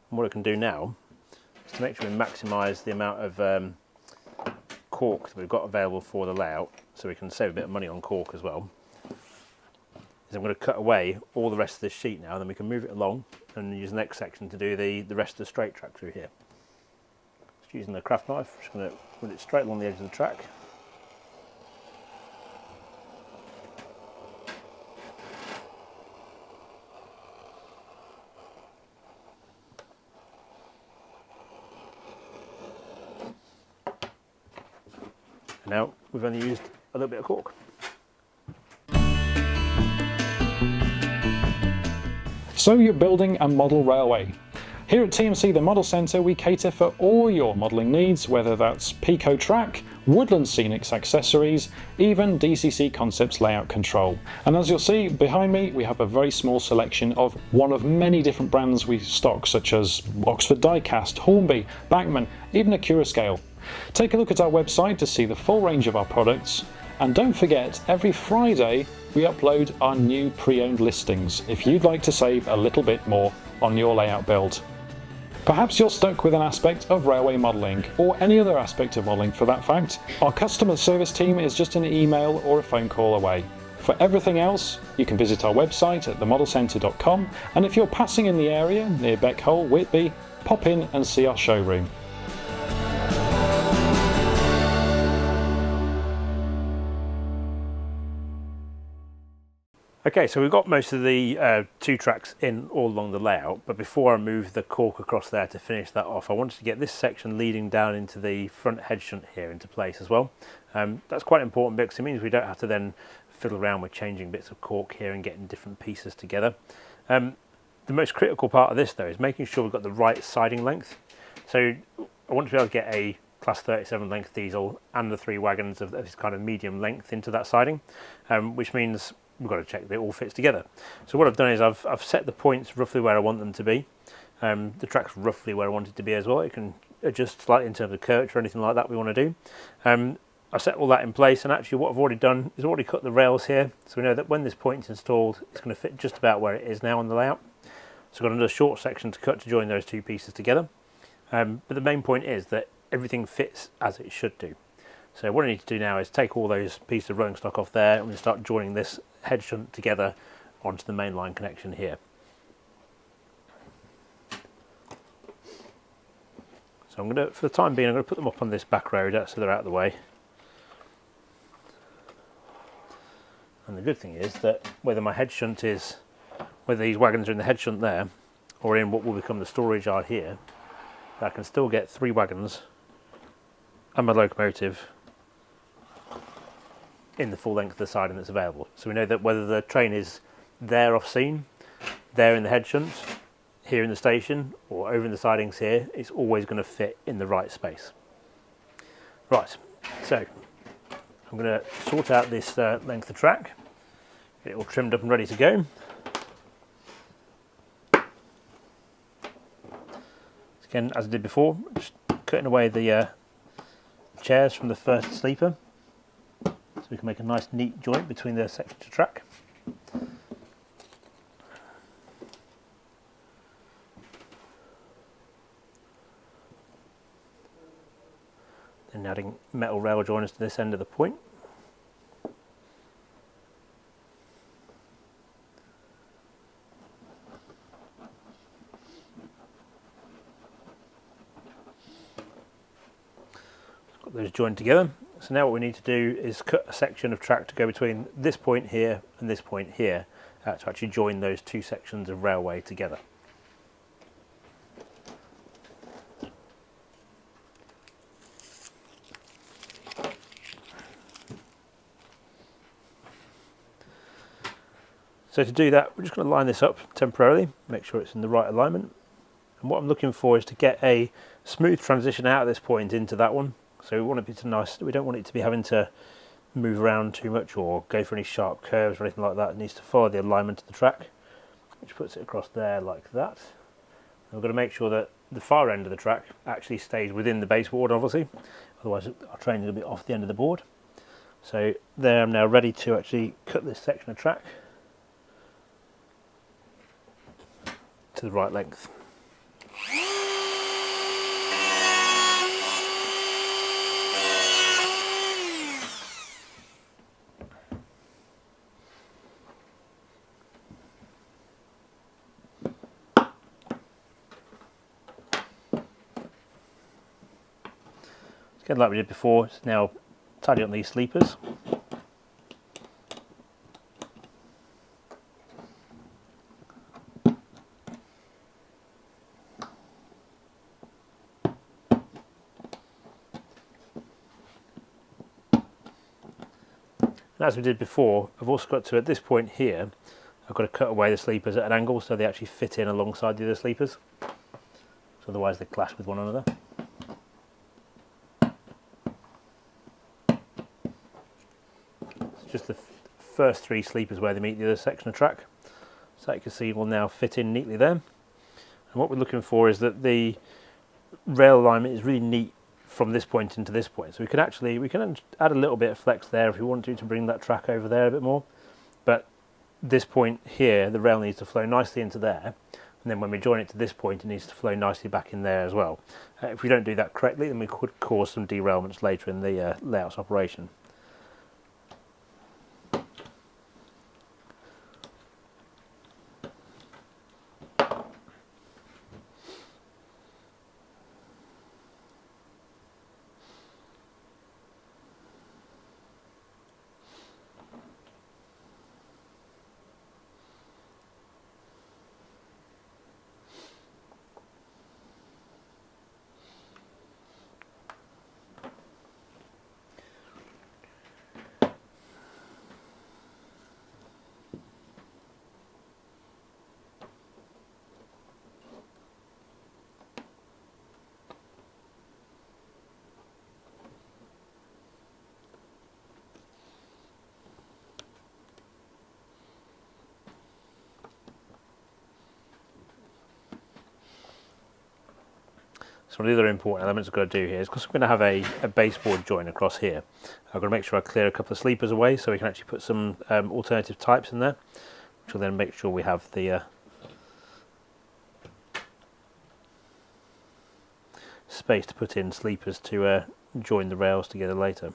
And what I can do now is to make sure we maximise the amount of cork that we've got available for the layout, so we can save a bit of money on cork as well, is I'm going to cut away all the rest of this sheet now, then we can move it along and use the next section to do the rest of the straight track through here. Just using the craft knife, just going to put it straight along the edge of the track. Now we've only used a little bit of cork. So you're building a model railway. Here at TMC the Model Centre we cater for all your modelling needs, whether that's Peco track, Woodland Scenics accessories, even DCC Concepts layout control. And as you'll see behind me, we have a very small selection of one of many different brands we stock, such as Oxford Diecast, Hornby, Bachmann, even Acura Scale. Take a look at our website to see the full range of our products, and don't forget, every Friday we upload our new pre-owned listings if you'd like to save a little bit more on your layout build. Perhaps you're stuck with an aspect of railway modelling, or any other aspect of modelling for that fact. Our customer service team is just an email or a phone call away. For everything else, you can visit our website at themodelcentre.com, and if you're passing in the area near Beckhole, Whitby, pop in and see our showroom. Okay, so we've got most of the 2 tracks in all along the layout, but before I move the cork across there to finish that off, I wanted to get this section leading down into the front head shunt here into place as well. That's quite important because it means we don't have to then fiddle around with changing bits of cork here and getting different pieces together. The most critical part of this though is making sure we've got the right siding length. So I want to be able to get a class 37 length diesel and the 3 wagons of this kind of medium length into that siding, which means we've got to check that it all fits together. So what I've done is I've set the points roughly where I want them to be. The track's roughly where I want it to be as well. It can adjust slightly in terms of curvature or anything like that we want to do. I've set all that in place, and actually what I've already done is already cut the rails here, so we know that when this point's installed it's going to fit just about where it is now on the layout. So I've got another short section to cut to join those 2 pieces together. But the main point is that everything fits as it should do. So what I need to do now is take all those pieces of rolling stock off there, and we'll start joining this head shunt together onto the main line connection here. So I'm going to, for the time being, I'm going to put them up on this back road so they're out of the way. And the good thing is that whether my head shunt is, whether these wagons are in the head shunt there or in what will become the storage yard here, I can still get 3 wagons and my locomotive in the full length of the siding that's available. So we know that whether the train is there off scene, there in the head shunt, here in the station, or over in the sidings here, it's always going to fit in the right space. Right, so I'm going to sort out this length of track, get it all trimmed up and ready to go. Again, as I did before, just cutting away the chairs from the first sleeper, so we can make a nice neat joint between the sections of track. Then adding metal rail joiners to this end of the point. Got those joined together. So now what we need to do is cut a section of track to go between this point here and this point here to actually join those 2 sections of railway together. So to do that, we're just going to line this up temporarily, make sure it's in the right alignment. And what I'm looking for is to get a smooth transition out of this point into that one. So we want it to be nice. We don't want it to be having to move around too much or go for any sharp curves or anything like that. It needs to follow the alignment of the track, which puts it across there like that. And we've got to make sure that the far end of the track actually stays within the baseboard, obviously. Otherwise our train's going to be off the end of the board. So there, I'm now ready to actually cut this section of track to the right length. Again, like we did before, it's now tidy up these sleepers. And as we did before, I've also got to, at this point here, I've got to cut away the sleepers at an angle so they actually fit in alongside the other sleepers. So otherwise they clash with one another. It's just the first 3 sleepers where they meet the other section of track. So you can see will now fit in neatly there. And what we're looking for is that the rail alignment is really neat from this point into this point. So we can add a little bit of flex there if we want to bring that track over there a bit more. But this point here, the rail needs to flow nicely into there. And and then when we join it to this point, it needs to flow nicely back in there as well. If we don't do that correctly, then we could cause some derailments later in the layouts operation. So one of the other important elements I've got to do here is, because we're going to have a baseboard join across here, I've got to make sure I clear a couple of sleepers away so we can actually put some alternative types in there, which will then make sure we have the space to put in sleepers to join the rails together later.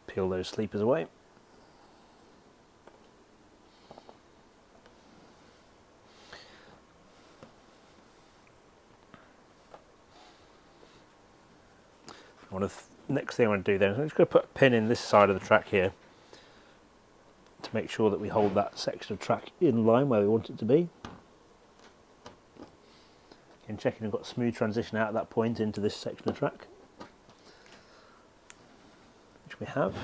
Peel those sleepers away. Next thing I want to do then is I'm just going to put a pin in this side of the track here to make sure that we hold that section of track in line where we want it to be. Again, checking we've got smooth transition out at that point into this section of track, we have.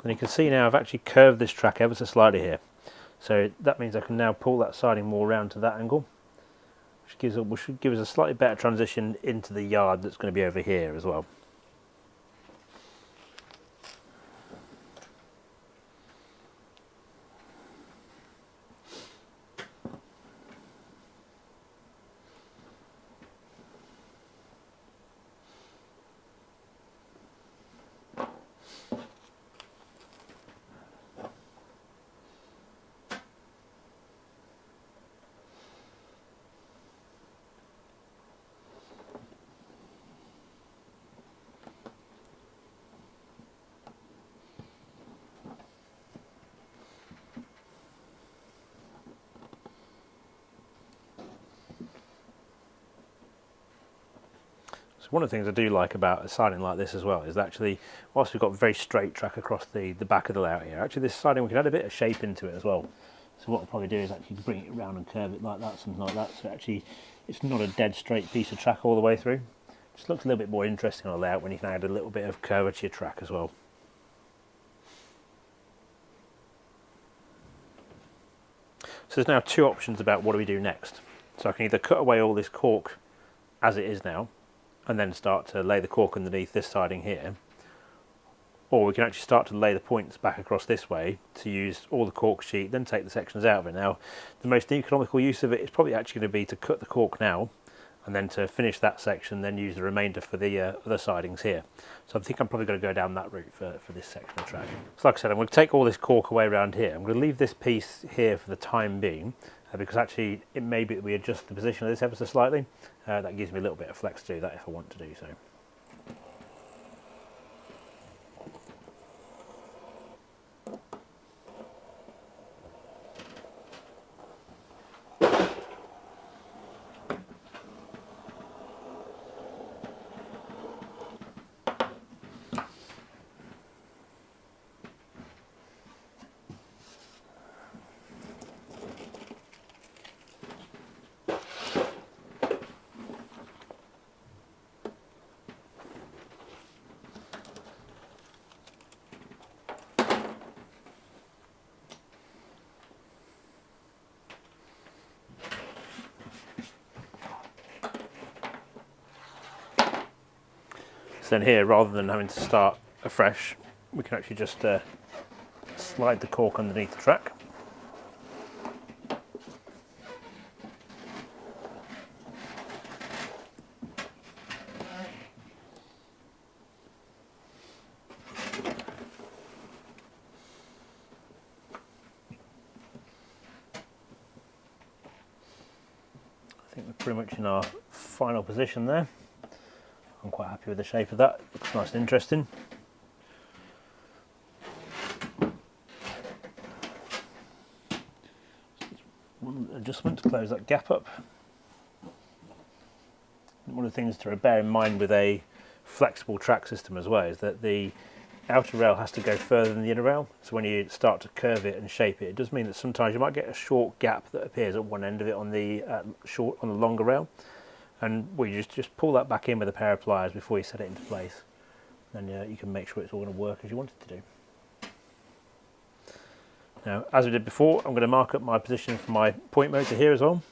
And you can see now I've actually curved this track ever so slightly here, so that means I can now pull that siding more round to that angle, which should give us a slightly better transition into the yard that's going to be over here as well. One of the things I do like about a siding like this as well is that actually, whilst we've got a very straight track across the back of the layout here, actually this siding we can add a bit of shape into it as well. So what I'll probably do is actually bring it around and curve it like that, something like that, so actually it's not a dead straight piece of track all the way through. Just looks a little bit more interesting on a layout when you can add a little bit of curvature to your track as well. So there's now two options about what do we do next. So I can either cut away all this cork as it is now, and then start to lay the cork underneath this siding here, or we can actually start to lay the points back across this way to use all the cork sheet, then take the sections out of it. Now the most economical use of it is probably actually going to be to cut the cork now and then to finish that section, then use the remainder for the other sidings here. So I think I'm probably going to go down that route for this section of track. So like I said, I'm going to take all this cork away around here. I'm going to leave this piece here for the time being, because actually it may be that we adjust the position of this ever so slightly. That gives me a little bit of flex to do that if I want to do so. Then here, rather than having to start afresh, we can actually just slide the cork underneath the track. pretty much in our final position there. I'm quite happy with the shape of that. Looks nice and interesting. One adjustment to close that gap up. One of the things to bear in mind with a flexible track system as well is that the outer rail has to go further than the inner rail. So when you start to curve it and shape it, it does mean that sometimes you might get a short gap that appears at one end of it on the longer rail. And we just pull that back in with a pair of pliers before you set it into place. And you can make sure it's all going to work as you want it to do. Now, as we did before, I'm going to mark up my position for my point motor here as well.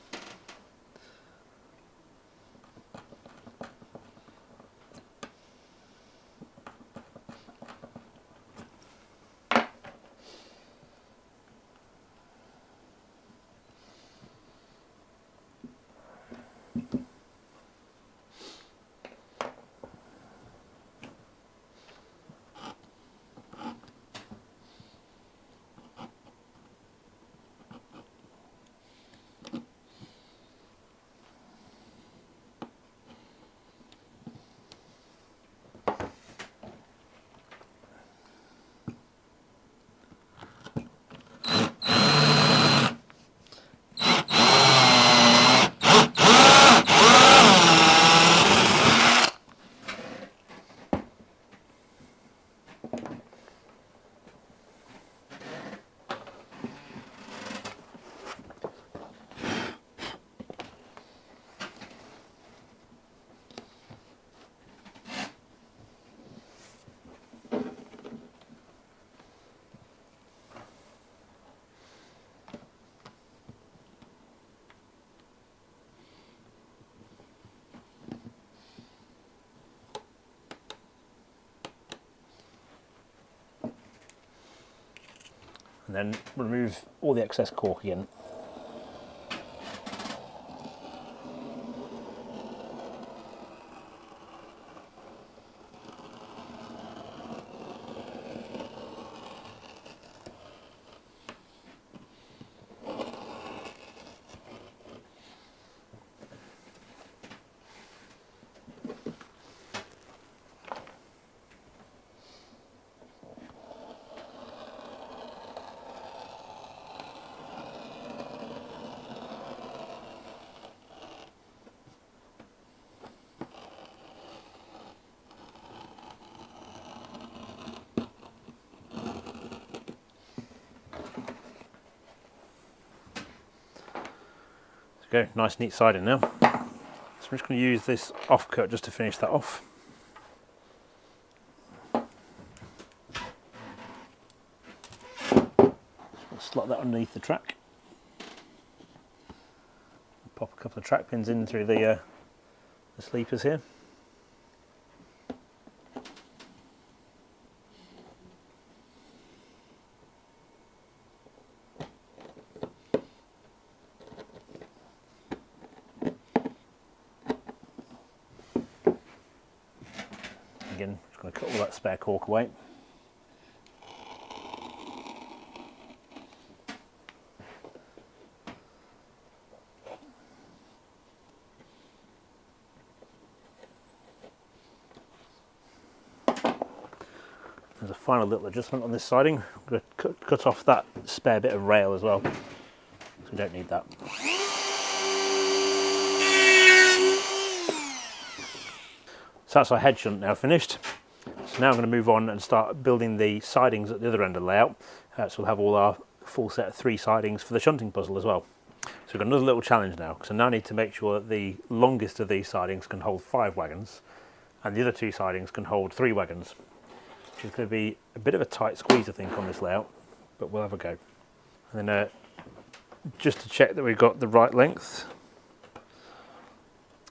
And then remove all the excess cork again. Go, nice neat siding now. So I'm just going to use this offcut just to finish that off. Slot that underneath the track. Pop a couple of track pins in through the sleepers here. Again, just going to cut all that spare cork away. There's a final little adjustment on this siding. I'm going to cut off that spare bit of rail as well, so we don't need that. So that's our head shunt now finished. So now I'm going to move on and start building the sidings at the other end of the layout. So we'll have all our full set of 3 sidings for the shunting puzzle as well. So we've got another little challenge now, because I now need to make sure that the longest of these sidings can hold 5 wagons, and the other 2 sidings can hold 3 wagons, which is going to be a bit of a tight squeeze, I think, on this layout, but we'll have a go. And then just to check that we've got the right length,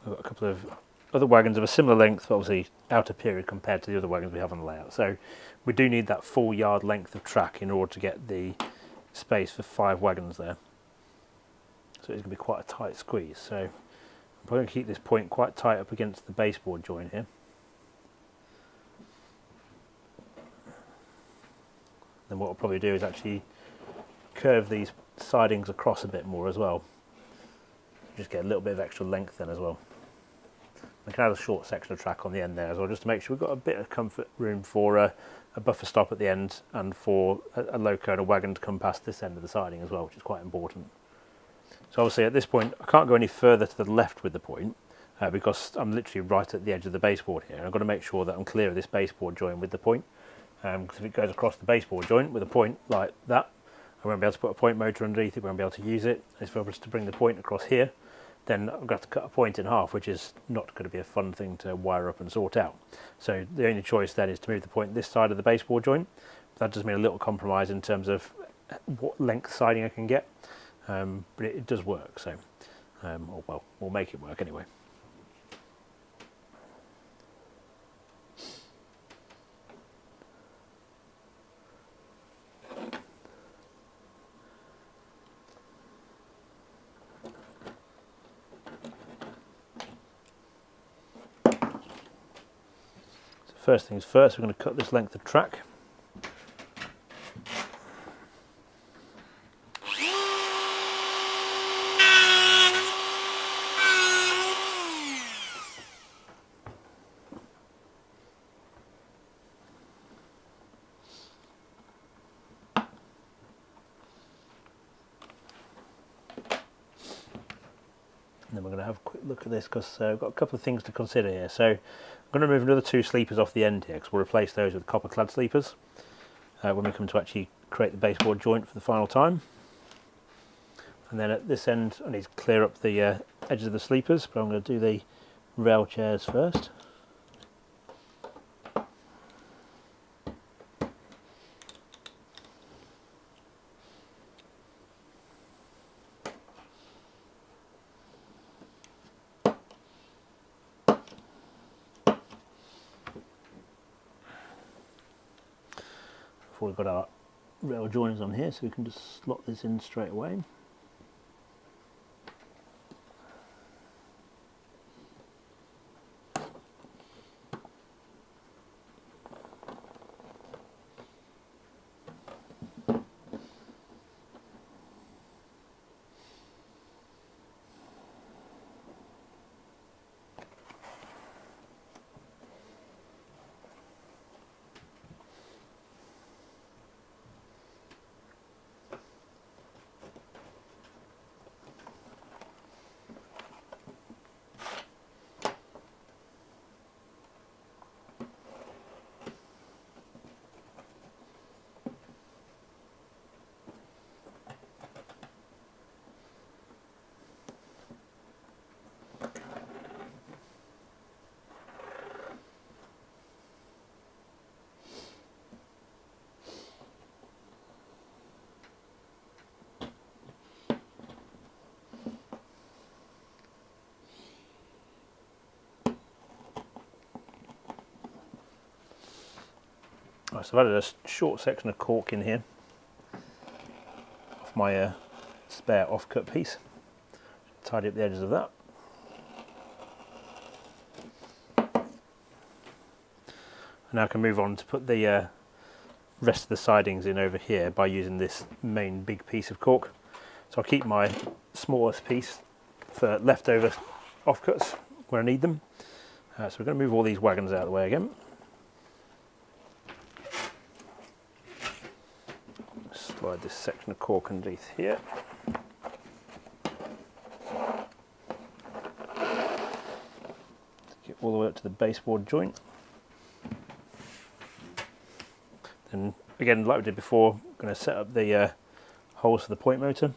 I've got a couple of other wagons of a similar length, but obviously out of period compared to the other wagons we have on the layout. So we do need that full yard length of track in order to get the space for 5 wagons there. So it's going to be quite a tight squeeze. So I'm probably going to keep this point quite tight up against the baseboard joint here. Then what we'll probably do is actually curve these sidings across a bit more as well, just get a little bit of extra length then as well. We can add a short section of track on the end there as well, just to make sure we've got a bit of comfort room for a buffer stop at the end, and for a loco and a wagon to come past this end of the siding as well, which is quite important. So obviously at this point I can't go any further to the left with the point because I'm literally right at the edge of the baseboard here. I've got to make sure that I'm clear of this baseboard joint with the point, because if it goes across the baseboard joint with a point like that, I won't be able to put a point motor underneath it, won't be able to use it. If I was to bring the point across here, then I'm going to have to cut a point in half, which is not going to be a fun thing to wire up and sort out. So the only choice then is to move the point this side of the baseboard joint. That does mean a little compromise in terms of what length siding I can get, but it does work. So, or well, we'll make it work anyway. First things first, we're going to cut this length of track. And then we're going to have a quick look at this, because I've got a couple of things to consider here. So I'm going to remove another 2 sleepers off the end here, because we'll replace those with copper clad sleepers when we come to actually create the baseboard joint for the final time. And then at this end I need to clear up the edges of the sleepers, but I'm going to do the rail chairs first. We've got our rail joiners on here, so we can just slot this in straight away. Right, so I've added a short section of cork in here off my spare offcut piece. Tidy up the edges of that. And now I can move on to put the rest of the sidings in over here by using this main big piece of cork. So I'll keep my smallest piece for leftover offcuts where I need them. So we're going to move all these wagons out of the way again. Slide this section of cork underneath here. Get all the way up to the baseboard joint. Then again, like we did before, I'm going to set up the holes for the point motor.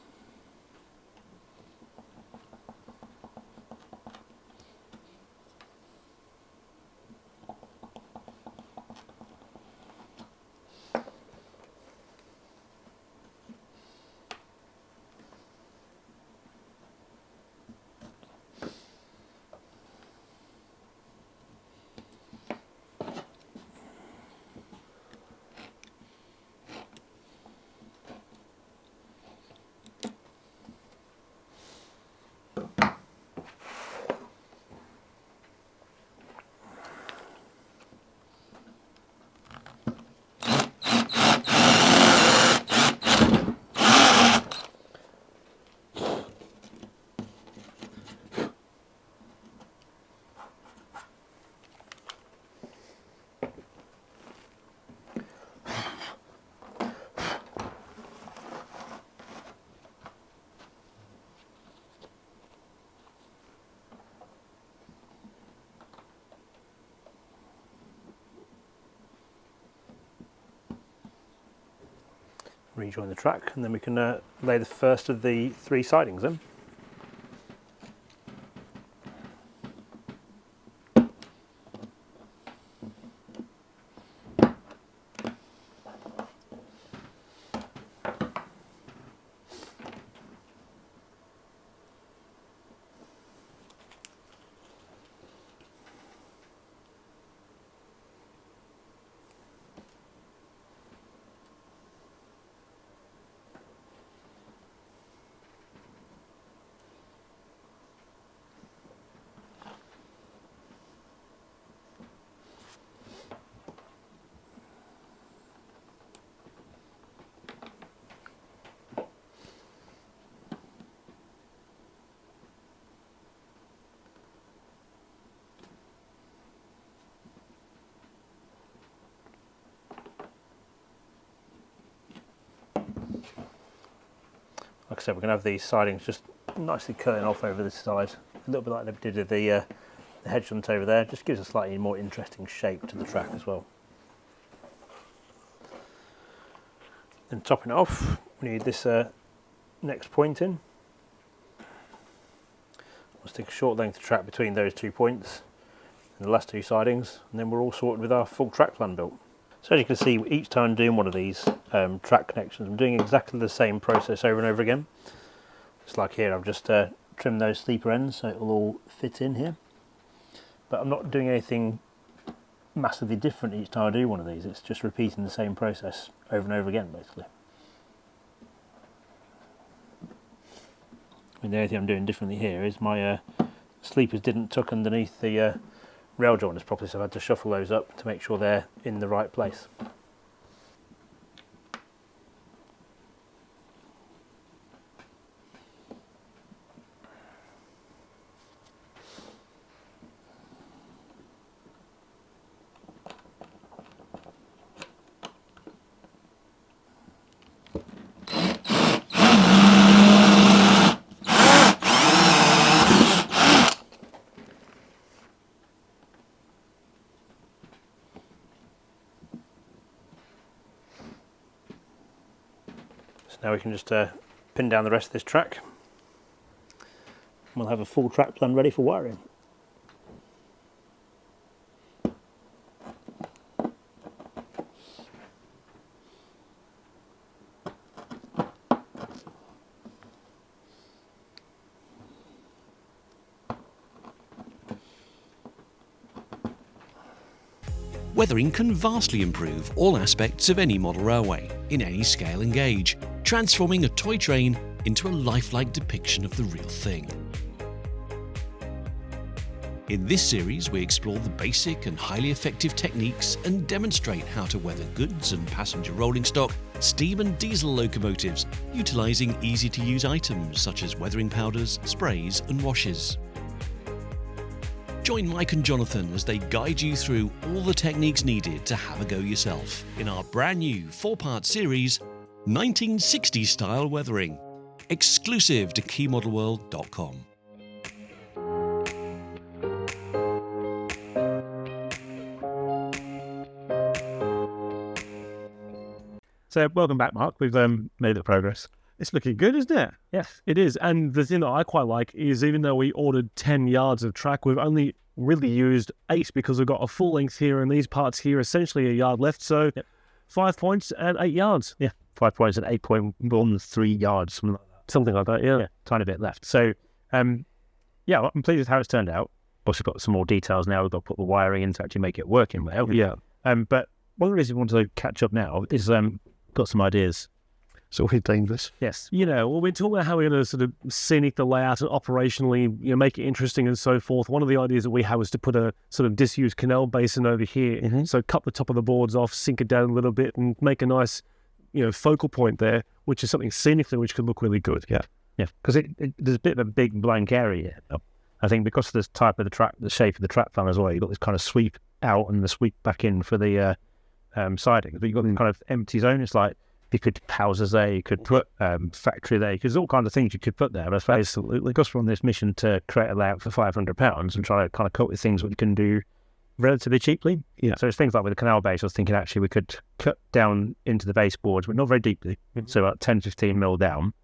rejoin the track, and then we can lay the first of the 3 sidings in. Like I said, we're going to have these sidings just nicely curling off over the side, a little bit like they did with the hedge front over there. Just gives a slightly more interesting shape to the track as well. Then topping it off, we need this next point in. We'll stick a short length of track between those 2 points and the last 2 sidings, and then we're all sorted with our full track plan built. So as you can see, each time doing one of these track connections, I'm doing exactly the same process over and over again. Just like here, I've just trimmed those sleeper ends so it will all fit in here. But I'm not doing anything massively different each time I do one of these. It's just repeating the same process over and over again, basically. I mean, the only thing I'm doing differently here is my sleepers didn't tuck underneath the rail joiners properly, so I've had to shuffle those up to make sure they're in the right place. Now we can just pin down the rest of this track. We'll have a full track plan ready for wiring. Weathering can vastly improve all aspects of any model railway, in any scale and gauge, transforming a toy train into a lifelike depiction of the real thing. In this series, we explore the basic and highly effective techniques and demonstrate how to weather goods and passenger rolling stock, steam and diesel locomotives, utilising easy-to-use items such as weathering powders, sprays and washes. Join Mike and Jonathan as they guide you through all the techniques needed to have a go yourself in our brand new 4-part series, 1960s Style Weathering, exclusive to keymodelworld.com. So welcome back, Mark. We've made the progress. It's looking good, isn't it? Yes. It is, and the thing that I quite like is even though we ordered 10 yards of track, we've only really used 8 because we've got a full length here and these parts here, essentially a yard left. So 5 points and 8 yards. Yeah, 5 points and 8.13 yards, Something like that, yeah. Tiny bit left. So, yeah, I'm pleased with how it's turned out. Also got some more details now. We've got to put the wiring in to actually make it working well. Yeah. But one of the reasons we want to catch up now is got some ideas. It's always dangerous. Yes. You know, well, we're talking about how we're going to sort of scenic the layout and operationally, make it interesting and so forth. One of the ideas that we had was to put a sort of disused canal basin over here. Mm-hmm. So cut the top of the boards off, sink it down a little bit and make a nice, focal point there, which is something scenically which could look really good. Yeah. Yeah. Because there's a bit of a big blank area. I think because of this type of the track, the shape of the track plan as well, you've got this kind of sweep out and the sweep back in for the siding. But you've got this kind of empty zone. It's like, you could houses there, you could put factory there, because all kinds of things you could put there. But I suppose Absolutely. because we're on this mission to create a layout for £500 and try to kind of cope with things what you can do relatively cheaply. Yeah. So it's things like with the canal base, I was thinking actually we could cut down into the baseboards, but not very deeply. So about 10, 15 mil down.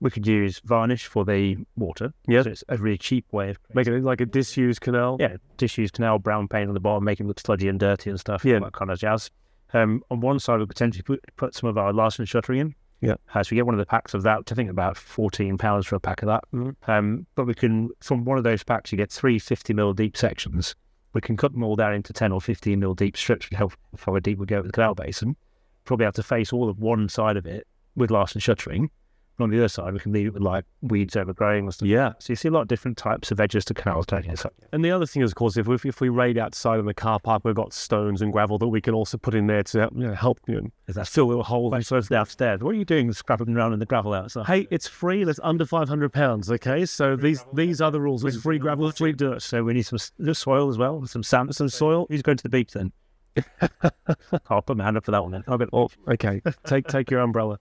We could use varnish for the water. Yeah. So it's a really cheap way of Making it like a disused canal. yeah, disused canal, brown paint on the bottom, making it look sludgy and dirty and stuff. Yeah. That kind of jazz. On one side, we potentially put some of our Larson shuttering in. Yeah. So we get one of the packs of that, I think about £14 for a pack of that. But we can, from one of those packs, you get 3 50 mil deep sections. We can cut them all down into 10 or 15 mil deep strips, how deep we go with the canal basin. Probably have to face all of one side of it with Larson shuttering. And on the other side, we can leave it with like weeds overgrowing or stuff. Yeah. So you see a lot of different types of edges to canals, don't you? So, And the other thing is, of course, if we raid outside in the car park, we've got stones and gravel that we can also put in there to help fill little holes. so it's downstairs. What are you doing scrapping around in the gravel outside? Hey, it's free. That's under £500. Okay, so these are the rules. It's free gravel, free dirt. So we need some soil as well, some sand, some soil. Who's going to the beach then? I'll put my hand up for that one then. Okay. Take your umbrella.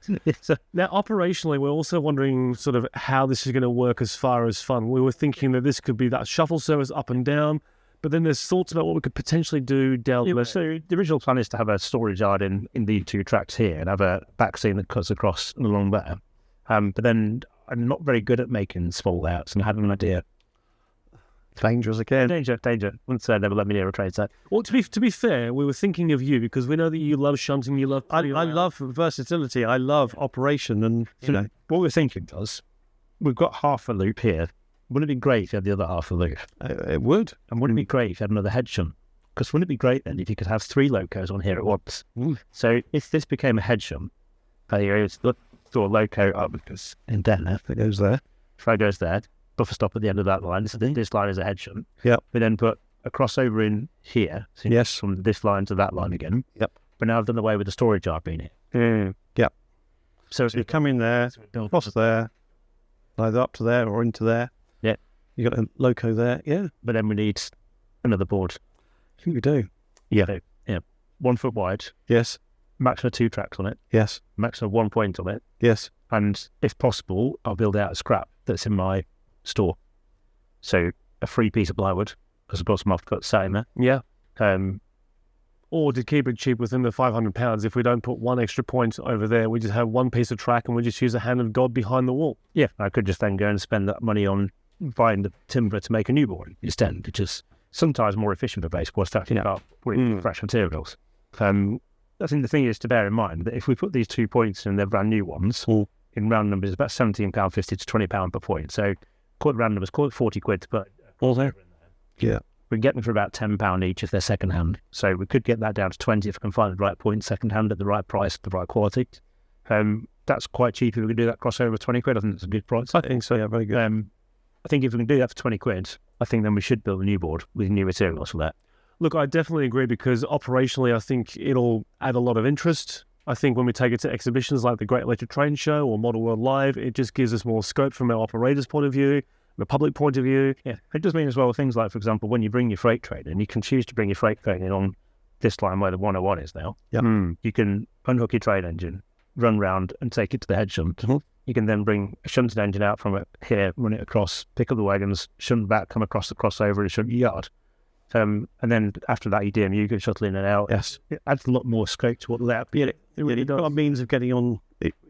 Now, operationally, we're also wondering sort of how this is going to work as far as fun. We were thinking that this could be that shuffle service up and down, but then there's thoughts about what we could potentially do down there. So the original plan is to have a storage yard in these two tracks here and have a back seam that cuts across and along there. But then I'm not very good at making small layouts, and I had an idea. Dangerous again. Danger. Once never let me near a trade site. Well, to be fair, we were thinking of you because we know that you love shunting, you love... I love versatility. I love operation, and what we're thinking was, we've got half a loop here. Wouldn't it be great if you had the other half a loop? it would. And wouldn't it be great if you had another head shunt? Because wouldn't it be great then if you could have 3 locos on here at once? So if this became a head shunt, you look through a loco up because in there, It goes there. Flag goes there, buffer stop at the end of that line. This line is a head shunt. Yep. We then put a crossover in here. So Yes. From this line to that line again. Yep. But now I've done away with the storage yard being here. Yep. So So you come in there, cross there, either up to there or into there. Yeah. You got a loco there. Yeah. But then we need another board. I think we do. Yeah. 1 foot wide, Yes. maximum 2 tracks on it, Yes. maximum 1 point on it. Yes. And if possible, I'll build out a scrap that's in my store. So a free piece of plywood, because I've got some off-cut sat in there. Yeah. Um, Or to keep it cheap within the £500, if we don't put one extra point over there, we just have one piece of track and we just use the hand of God behind the wall. yeah, I could just then go and spend that money on buying the timber to make a new board instead, which is sometimes more efficient for baseboards to actually start putting fresh materials. I think the thing is to bear in mind that if we put these 2 points in, they're brand new ones, in round numbers, it's about £17.50 to £20 per point. So call it round numbers, call it 40 quid to put all there. Yeah. We can get them for about £10 each if they're second hand. So we could get that down to 20 if we can find the right point second hand at the right price, the right quality. That's quite cheap if we can do that crossover 20 quid. I think that's a good price. I think so. Yeah. Very good. I think if we can do that for 20 quid, I think then we should build a new board with new materials for that. Look, I definitely agree because operationally, I think it'll add a lot of interest. I think when we take it to exhibitions like the Great Electric Train Show or Model World Live, it just gives us more scope from our operators' point of view, the public point of view. Yeah, it does mean as well things like, for example, when you bring your freight train in, you can choose to bring your freight train in on this line where the 101 is now. Yep. You can unhook your train engine, run round and take it to the head shunt. You can then bring a shunted engine out from it here, run it across, pick up the wagons, shunt back, come across the crossover and shunt your yard. And then after that, you DMU can shuttle in and out. Yes. It adds a lot more scope to what the layout. Yeah. You've got a means of getting on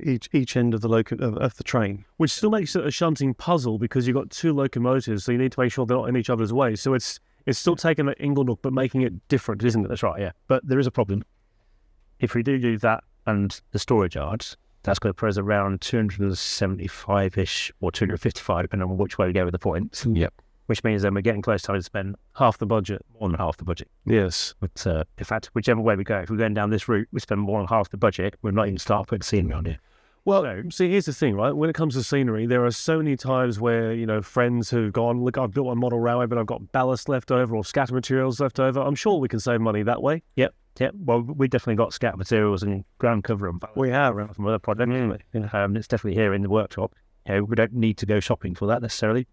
each end of the of the train. Which still makes it a shunting puzzle because you've got 2 locomotives, so you need to make sure they're not in each other's way. So it's still taking the Inglenook but making it different, isn't it? That's right, yeah. But there is a problem. If we do that and the storage yards, that's going to put us around 275-ish or 255, depending on which way we go with the points. Yep. Which means then we're getting close to having to spend half the budget. more than half the budget. Yes. But in fact, whichever way we go, if we're going down this route, we spend more than half the budget. We're not even start putting scenery on here. Well, see, here's the thing, right? When it comes to scenery, there are so many times where, friends who've gone, look, I've built a model railway, but I've got ballast left over or scatter materials left over. I'm sure we can save money that way. Yep. Well, we definitely got scat materials and ground cover and We have. from other projects. It's definitely here in the workshop. We don't need to go shopping for that necessarily.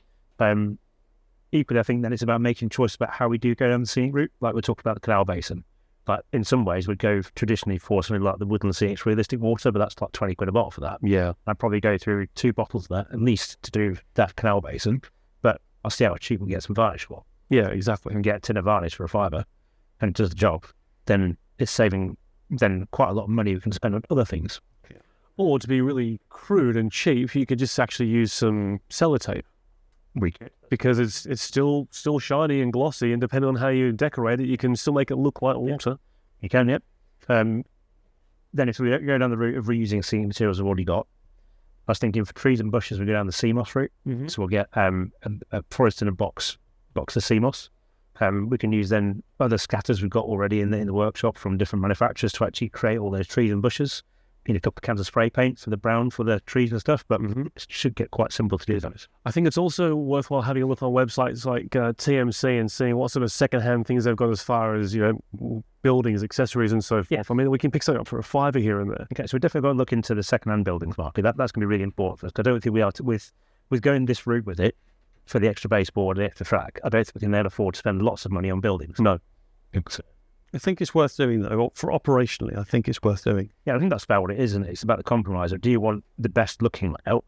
Equally, I think then it's about making choice about how we do go down the scenic route. Like we talked about the canal basin. But in some ways, we'd go traditionally for something like the woodland scenic realistic water, but that's like 20 quid a bottle for that. Yeah. I'd probably go through 2 bottles of that at least to do that canal basin. But I'll see how cheap we get some varnish for. Yeah, exactly. and get a tin of varnish for a fiver, and it does the job, then it's saving then quite a lot of money we can spend on other things. Or to be really crude and cheap, you could just actually use some sellotape. We could. Because it's still shiny and glossy, and depending on how you decorate it, you can still make it look like water. You can, yep. Then if we go down the route of reusing seating materials we've already got, I was thinking for trees and bushes we go down the sea moss route. So we'll get a forest in a box of sea moss. We can use then other scatters we've got already in the workshop from different manufacturers to actually create all those trees and bushes. Need a couple of cans of spray paint for the brown for the trees and stuff, but it should get quite simple to do that. I think it's also worthwhile having a look on websites like TMC and seeing what sort of secondhand things they've got as far as, buildings, accessories and so forth. Yeah. I mean, we can pick something up for a fiver here and there. Okay, so we're definitely going to look into the second-hand buildings market. That's going to be really important for us. I don't think we are, with going this route with it, for the extra baseboard, the extra track, I don't think we can then afford to spend lots of money on buildings. No. So, I think it's worth doing, though. For operationally, I think it's worth doing. yeah, I think that's about what it is, isn't it? It's about the compromise of, do you want the best looking layout,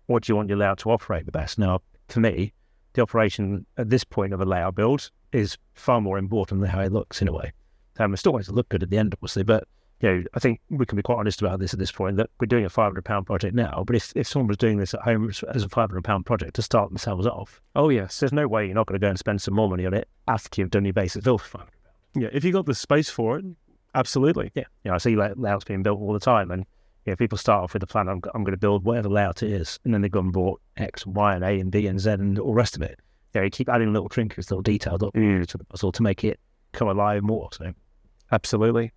or do you want your layout to operate the best? Now, for me, the operation at this point of a layout build is far more important than how it looks in a way. It still wants to look good at the end, obviously, but I think we can be quite honest about this at this point, that we're doing a £500 project now, but if someone was doing this at home as a £500 project to start themselves off, Oh, yes. there's no way you're not going to go and spend some more money on it after you've done your basic build for £500. Yeah, if you got the space for it, absolutely. Yeah, I see layouts being built all the time, and people start off with a plan, I'm going to build whatever layout it is, and then they've gone and bought X, Y, and A, and B, and Z, and all the rest of it. You keep adding little trinkets, little details to the puzzle to make it come alive more. So, absolutely.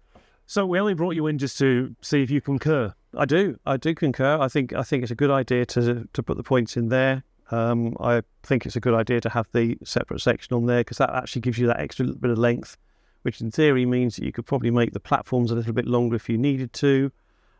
So we only brought you in just to see if you concur. I do concur. I think it's a good idea to put the points in there. I think it's a good idea to have the separate section on there, because that actually gives you that extra little bit of length, which in theory means that you could probably make the platforms a little bit longer if you needed to,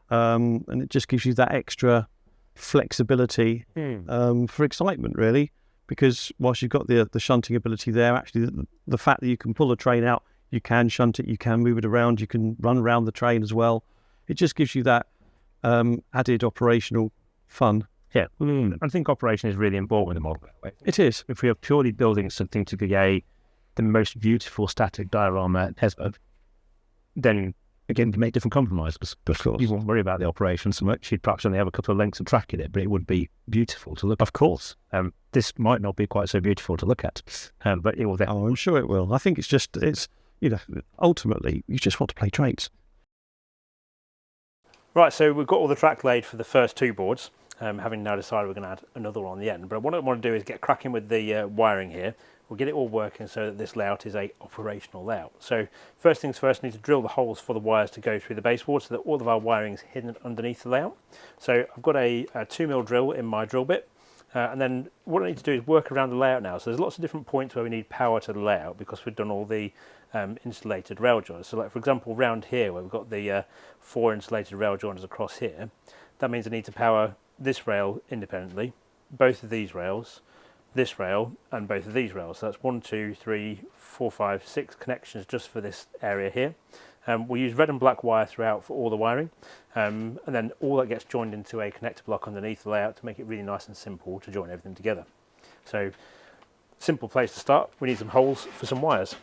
and it just gives you that extra flexibility for excitement, really, because whilst you've got the shunting ability there, actually the fact that you can pull a train out, you can shunt it, you can move it around, you can run around the train as well. It just gives you that added operational fun. yeah, I think operation is really important in the model. It is. If we are purely building something to be the most beautiful static diorama ever, then again, you can make different compromises. Of course. You won't worry about the operation so much. You'd perhaps only have a couple of lengths of track in it, but it would be beautiful to look at. Of course. This might not be quite so beautiful to look at, but it will then. Oh, I'm sure it will. I think it's ultimately, you just want to play trains. Right, so we've got all the track laid for the first two boards, having now decided we're going to add another one on the end. But what I want to do is get cracking with the wiring here. We'll get it all working so that this layout is a operational layout. So first things first, we need to drill the holes for the wires to go through the baseboard so that all of our wiring is hidden underneath the layout. So I've got a 2mm drill in my drill bit, and then what I need to do is work around the layout now. So there's lots of different points where we need power to the layout because we've done all the insulated rail joiners. So like for example round here where we've got the 4 insulated rail joiners across here, that means I need to power this rail independently, both of these rails, this rail and both of these rails. So that's 1, 2, 3, 4, 5, 6 connections just for this area here. We'll use red and black wire throughout for all the wiring, and then all that gets joined into a connector block underneath the layout to make it really nice and simple to join everything together. So simple place to start. We need some holes for some wires.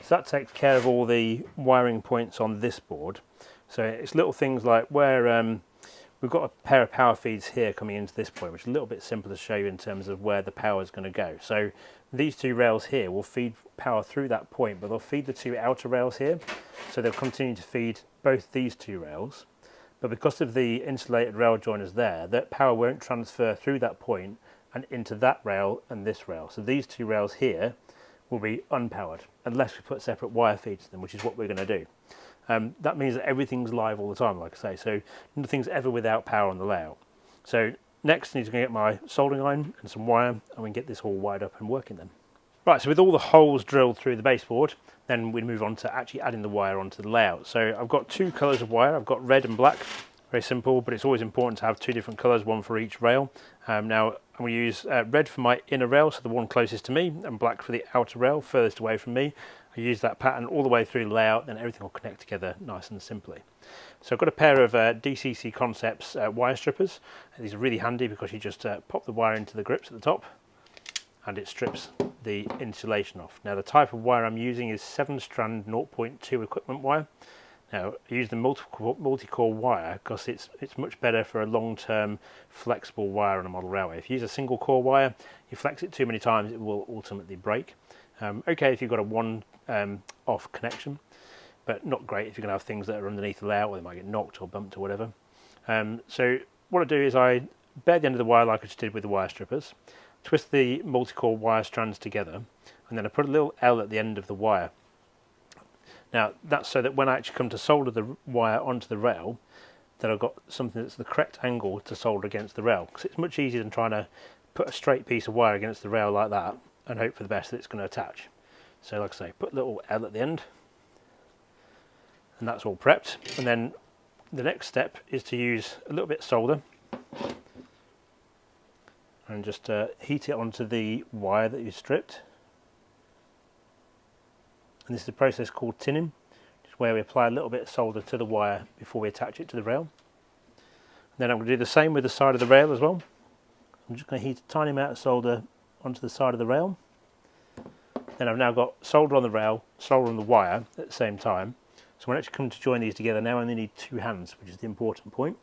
So that takes care of all the wiring points on this board. So it's little things like where we've got a pair of power feeds here coming into this point, which is a little bit simple to show you in terms of where the power is going to go. So these two rails here will feed power through that point, but they'll feed the two outer rails here. So they'll continue to feed both these two rails. But because of the insulated rail joiners there, that power won't transfer through that point and into that rail and this rail. So these two rails here will be unpowered unless we put separate wire feeds to them, which is what we're going to do. that means that everything's live all the time, like I say, so nothing's ever without power on the layout. So next I need to go get my soldering iron and some wire, and we can get this all wired up and working then. Right, so with all the holes drilled through the baseboard, then we move on to actually adding the wire onto the layout. So I've got two colours of wire. I've got red and black. Very simple, but it's always important to have two different colours, one for each rail. Now I'm going to use red for my inner rail, so the one closest to me, and black for the outer rail, furthest away from me. I use that pattern all the way through the layout, then everything will connect together nice and simply. So I've got a pair of DCC Concepts wire strippers. These are really handy because you just pop the wire into the grips at the top, and it strips the insulation off. Now the type of wire I'm using is 7-strand 0.2 equipment wire. Now I use the multi-core wire because it's much better for a long-term flexible wire on a model railway. If you use a single core wire, you flex it too many times, it will ultimately break. Okay if you've got a one-off connection, but not great if you're going to have things that are underneath the layout, or they might get knocked or bumped or whatever. So what I do is I bare the end of the wire like I just did with the wire strippers, twist the multi-core wire strands together, and then I put a little L at the end of the wire. Now that's so that when I actually come to solder the wire onto the rail, that I've got something that's the correct angle to solder against the rail, because it's much easier than trying to put a straight piece of wire against the rail like that and hope for the best that it's going to attach. So like I say, put a little L at the end, and that's all prepped. And then the next step is to use a little bit of solder and just heat it onto the wire that you've stripped. And this is a process called tinning, which is where we apply a little bit of solder to the wire before we attach it to the rail. And then I'm going to do the same with the side of the rail as well. I'm just going to heat a tiny amount of solder onto the side of the rail. Then I've now got solder on the rail, solder on the wire at the same time. So when I actually come to join these together, now I only need two hands, which is the important point.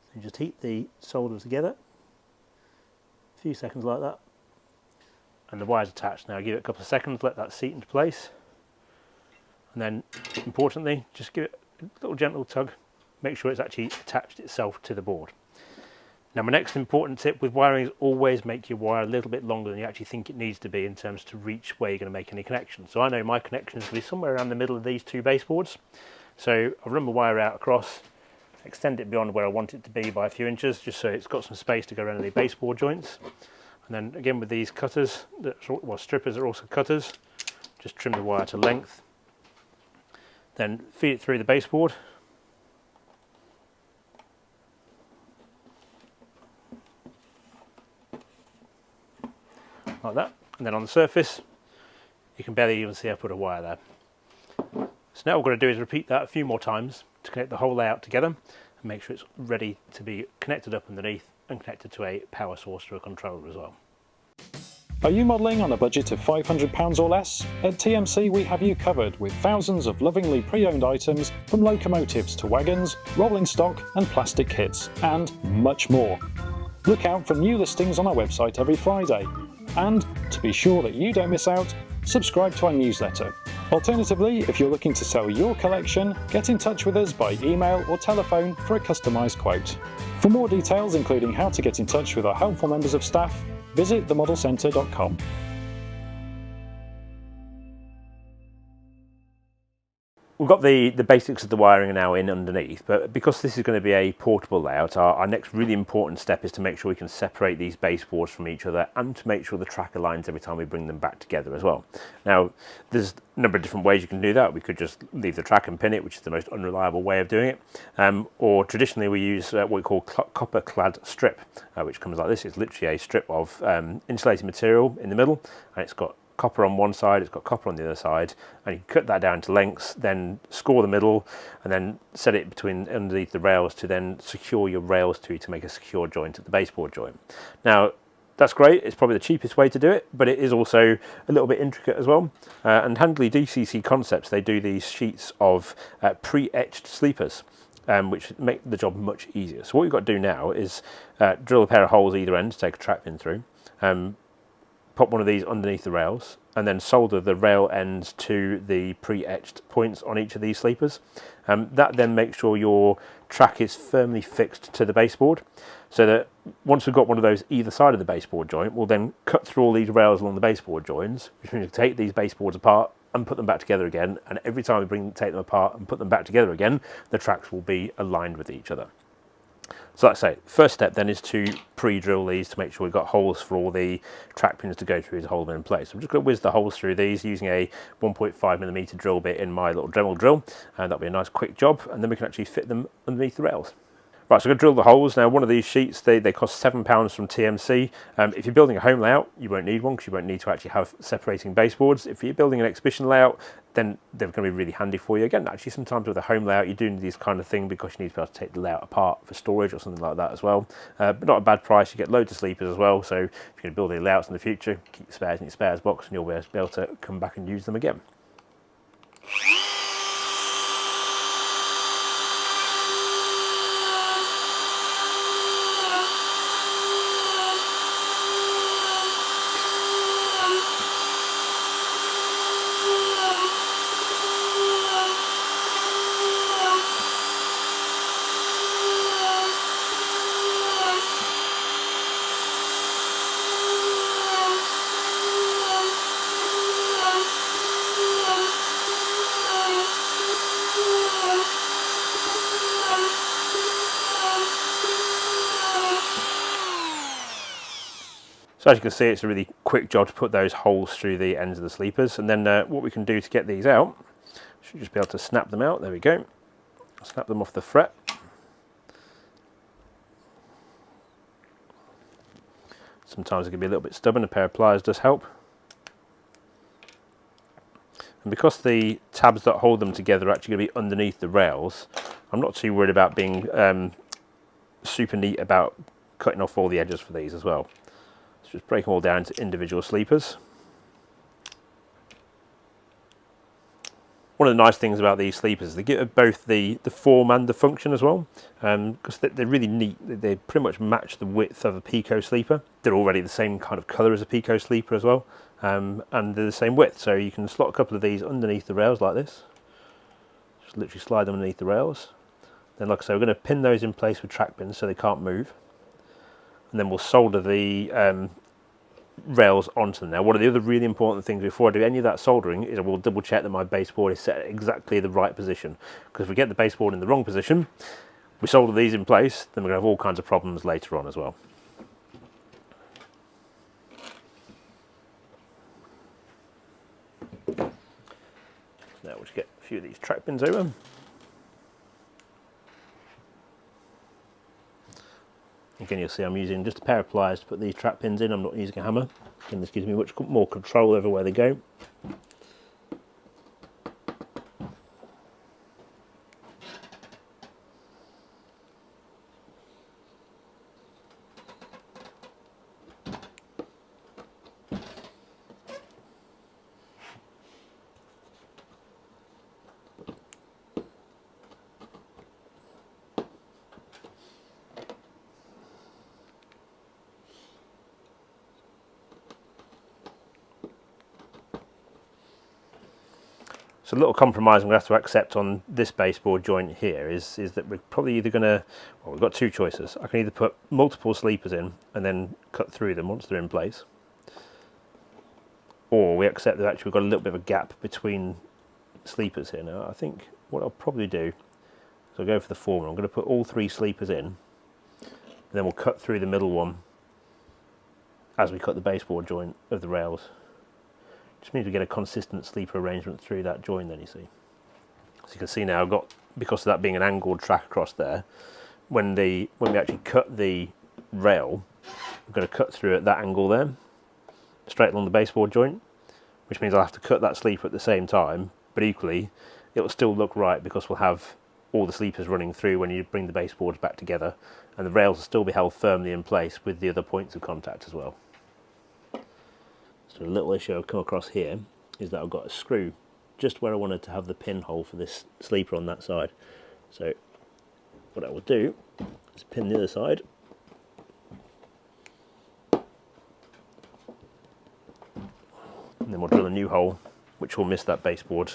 So you just heat the solder together, a few seconds like that, and the wire's attached. Now give it a couple of seconds, let that seat into place, and then importantly, just give it a little gentle tug, make sure it's actually attached itself to the board. Now my next important tip with wiring is always make your wire a little bit longer than you actually think it needs to be in terms to reach where you're going to make any connections. So I know my connection is going to be somewhere around the middle of these two baseboards. So I'll run my wire out across, extend it beyond where I want it to be by a few inches, just so it's got some space to go around the baseboard joints. And then again with these cutters, well, strippers are also cutters, just trim the wire to length. Then feed it through the baseboard. Like that, and then on the surface you can barely even see I put a wire there. So now what we're going to do is repeat that a few more times to connect the whole layout together and make sure it's ready to be connected up underneath and connected to a power source or a controller as well. Are you modelling on a budget of £500 or less? At TMC we have you covered with thousands of lovingly pre-owned items, from locomotives to wagons, rolling stock and plastic kits, and much more. Look out for new listings on our website every Friday. And to be sure that you don't miss out, subscribe to our newsletter. Alternatively, if you're looking to sell your collection, get in touch with us by email or telephone for a customised quote. For more details, including how to get in touch with our helpful members of staff, visit themodelcentre.com. We've got the basics of the wiring now in underneath, but because this is going to be a portable layout, our next really important step is to make sure we can separate these baseboards from each other and to make sure the track aligns every time we bring them back together as well. Now, there's a number of different ways you can do that. We could just leave the track and pin it, which is the most unreliable way of doing it. Or traditionally we use what we call copper clad strip, which comes like this. It's literally a strip of insulated material in the middle, and it's got copper on one side, it's got copper on the other side, and you cut that down to lengths, then score the middle, and then set it between underneath the rails to then secure your rails to make a secure joint at the baseboard joint. Now that's great, it's probably the cheapest way to do it, but it is also a little bit intricate as well. And handily DCC Concepts, they do these sheets of pre-etched sleepers, which make the job much easier. So what you've got to do now is drill a pair of holes either end to take a track pin through, pop one of these underneath the rails, and then solder the rail ends to the pre-etched points on each of these sleepers. That then makes sure your track is firmly fixed to the baseboard, so that once we've got one of those either side of the baseboard joint, we'll then cut through all these rails along the baseboard joints, which means we take these baseboards apart and put them back together again. And every time we take them apart and put them back together again, the tracks will be aligned with each other. So like I say, first step then is to pre-drill these to make sure we've got holes for all the track pins to go through to hold them in place. So I'm just going to whiz the holes through these using a 1.5mm drill bit in my little Dremel drill, and that'll be a nice quick job, and then we can actually fit them underneath the rails. Right, so I'm going to drill the holes. Now, one of these sheets, they cost £7 from TMC. If you're building a home layout, you won't need one because you won't need to actually have separating baseboards. If you're building an exhibition layout, then they're going to be really handy for you. Again, actually, sometimes with a home layout, you do need this kind of thing because you need to be able to take the layout apart for storage or something like that as well. But not a bad price. You get loads of sleepers as well. So if you're going to build any layouts in the future, keep your spares in your spares box and you'll be able to come back and use them again. So as you can see, it's a really quick job to put those holes through the ends of the sleepers. And then what we can do to get these out, should just be able to snap them out. There we go. Snap them off the fret. Sometimes it can be a little bit stubborn. A pair of pliers does help. And because the tabs that hold them together are actually going to be underneath the rails, I'm not too worried about being super neat about cutting off all the edges for these as well. So just break them all down into individual sleepers. One of the nice things about these sleepers is they give both the form and the function as well, because they're really neat. They pretty much match the width of a Peco sleeper. They're already the same kind of colour as a Peco sleeper as well, and they're the same width. So you can slot a couple of these underneath the rails like this. Just literally slide them underneath the rails. Then, like I say, we're going to pin those in place with track pins so they can't move. And then we'll solder the rails onto them. Now, one of the other really important things before I do any of that soldering is I will double check that my baseboard is set at exactly the right position, because if we get the baseboard in the wrong position, we solder these in place, then we're going to have all kinds of problems later on as well. Now we'll just get a few of these track pins over. Again, you'll see I'm using just a pair of pliers to put these track pins in. I'm not using a hammer, and this gives me much more control over where they go. So a little compromise I'm going to have to accept on this baseboard joint here is that we're probably either going to, well, we've got two choices. I can either put multiple sleepers in and then cut through them once they're in place, or we accept that actually we've got a little bit of a gap between sleepers here. Now I think what I'll probably do is I'll go for the former. I'm going to put all three sleepers in, and then we'll cut through the middle one as we cut the baseboard joint of the rails. Just means we get a consistent sleeper arrangement through that join then, you see. So you can see now I've got, because of that being an angled track across there, when we actually cut the rail, we're going to cut through at that angle there, straight along the baseboard joint, which means I'll have to cut that sleeper at the same time, but equally it'll still look right because we'll have all the sleepers running through when you bring the baseboards back together, and the rails will still be held firmly in place with the other points of contact as well. So a little issue I've come across here is that I've got a screw just where I wanted to have the pinhole for this sleeper on that side. So what I will do is pin the other side, and then we'll drill a new hole which will miss that baseboard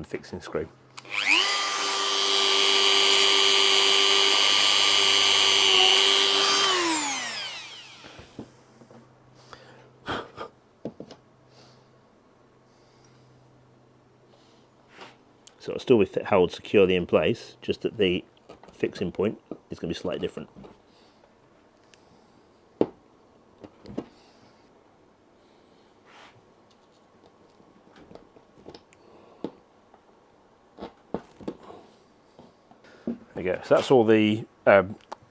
fixing screw. So it'll still be held securely in place, just that the fixing point is going to be slightly different. There you go. So that's all the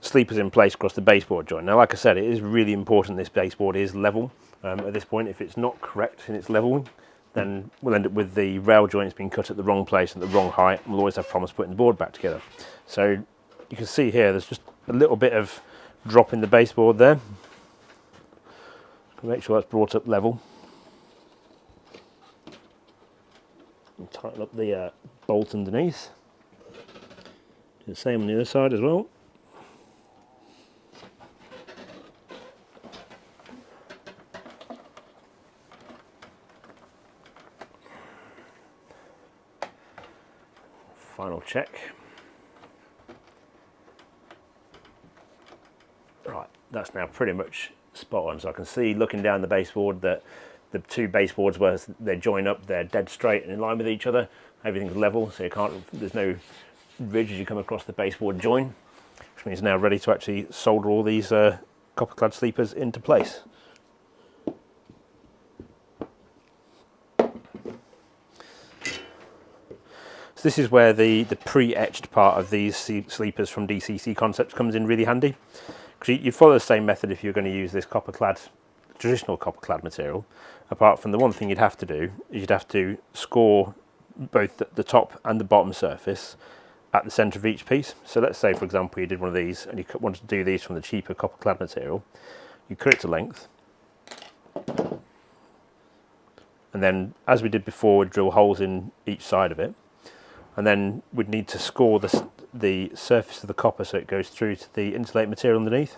sleepers in place across the baseboard joint. Now, like I said, it is really important this baseboard is level at this point. If it's not correct in its leveling, then we'll end up with the rail joints being cut at the wrong place at the wrong height, and we'll always have problems putting the board back together. So you can see here there's just a little bit of drop in the baseboard there. Make sure that's brought up level. And tighten up the bolt underneath. Do the same on the other side as well. Final check. Right, that's now pretty much spot on. So I can see, looking down the baseboard, that the two baseboards where they join up, they're dead straight and in line with each other. Everything's level, so there's no ridge as you come across the baseboard join, which means now ready to actually solder all these copper clad sleepers into place. So this is where the pre-etched part of these sleepers from DCC Concepts comes in really handy. Because you follow the same method if you're going to use this traditional copper clad material, apart from the one thing you'd have to do is you'd have to score both the top and the bottom surface at the centre of each piece. So let's say, for example, you did one of these and you wanted to do these from the cheaper copper clad material. You cut it to length, and then, as we did before, we'd drill holes in each side of it. And then we'd need to score the surface of the copper so it goes through to the insulate material underneath.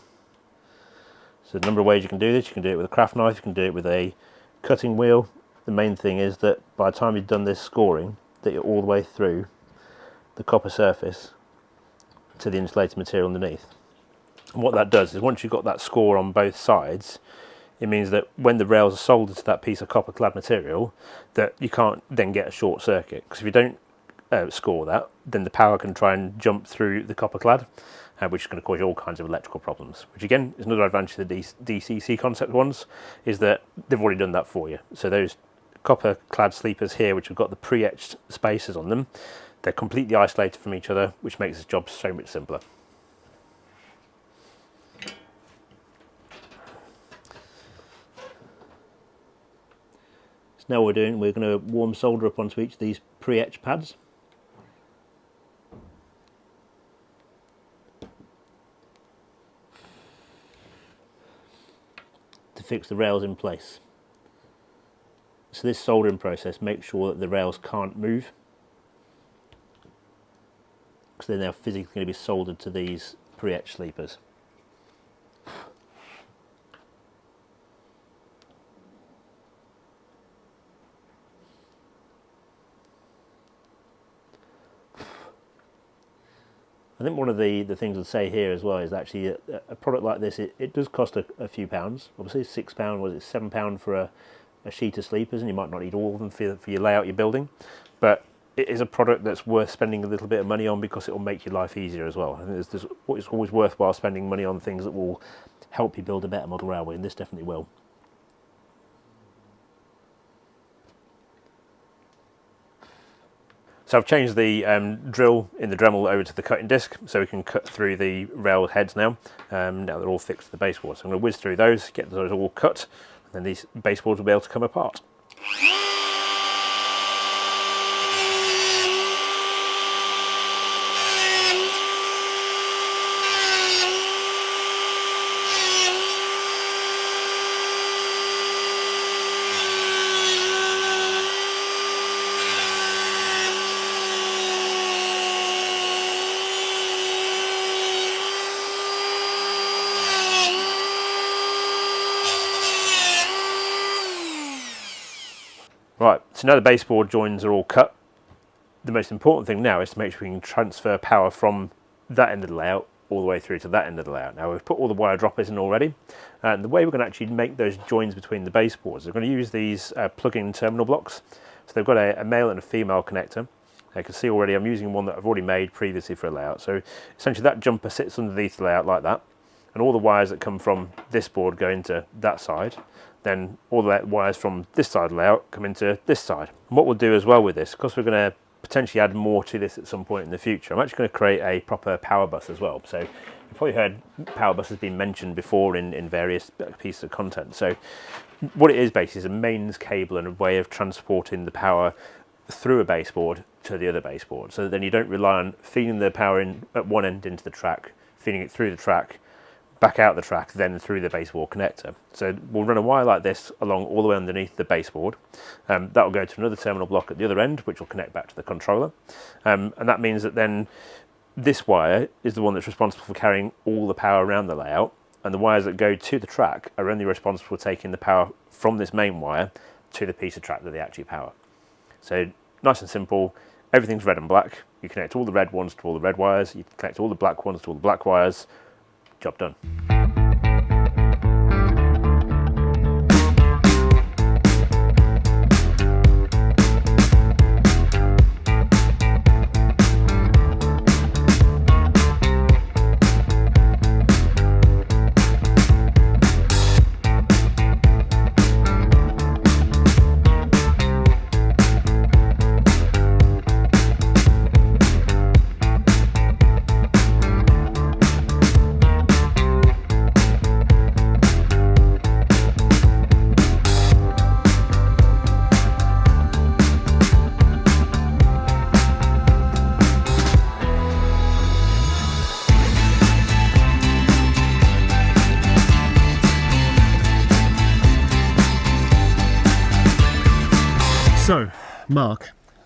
So a number of ways you can do this. You can do it with a craft knife, you can do it with a cutting wheel. The main thing is that by the time you've done this scoring, that you're all the way through the copper surface to the insulated material underneath. And what that does is, once you've got that score on both sides, it means that when the rails are soldered to that piece of copper clad material, that you can't then get a short circuit. Because if you don't score that, then the power can try and jump through the copper clad, which is going to cause you all kinds of electrical problems. Which again is another advantage of the DCC Concept ones, is that they've already done that for you. So those copper clad sleepers here, which have got the pre-etched spacers on them, they're completely isolated from each other, which makes this job so much simpler. So now what we're going to warm solder up onto each of these pre-etched pads. To fix the rails in place. So this soldering process makes sure that the rails can't move, because they're now physically going to be soldered to these pre-etched sleepers. I think one of the things I'd say here as well is actually a product like this, it does cost a few pounds. Obviously £6, was it £7 for a sheet of sleepers, and you might not need all of them for your layout, your building. But it is a product that's worth spending a little bit of money on, because it will make your life easier as well. I think it's always worthwhile spending money on things that will help you build a better model railway, and this definitely will. So I've changed the drill in the Dremel over to the cutting disc, so we can cut through the rail heads now. Now they're all fixed to the baseboard. So I'm going to whiz through those, get those all cut, and then these baseboards will be able to come apart. Right, so now the baseboard joins are all cut. The most important thing now is to make sure we can transfer power from that end of the layout all the way through to that end of the layout. Now we've put all the wire droppers in already, and the way we're going to actually make those joins between the baseboards, we're going to use these plug-in terminal blocks. So they've got a male and a female connector. You can see already I'm using one that I've already made previously for a layout. So essentially that jumper sits underneath the layout like that, and all the wires that come from this board go into that side. Then all the wires from this side of the layout come into this side. And what we'll do as well with this, because we're going to potentially add more to this at some point in the future, I'm actually going to create a proper power bus as well. So you've probably heard power bus has been mentioned before in various pieces of content. So what it is basically is a mains cable and a way of transporting the power through a baseboard to the other baseboard, so that then you don't rely on feeding the power in at one end into the track, feeding it through the track, back out the track, then through the baseboard connector. So we'll run a wire like this along all the way underneath the baseboard. That will go to another terminal block at the other end, which will connect back to the controller. And that means that then this wire is the one that's responsible for carrying all the power around the layout, and the wires that go to the track are only responsible for taking the power from this main wire to the piece of track that they actually power. So nice and simple. Everything's red and black. You connect all the red ones to all the red wires. You connect all the black ones to all the black wires. Job done. So,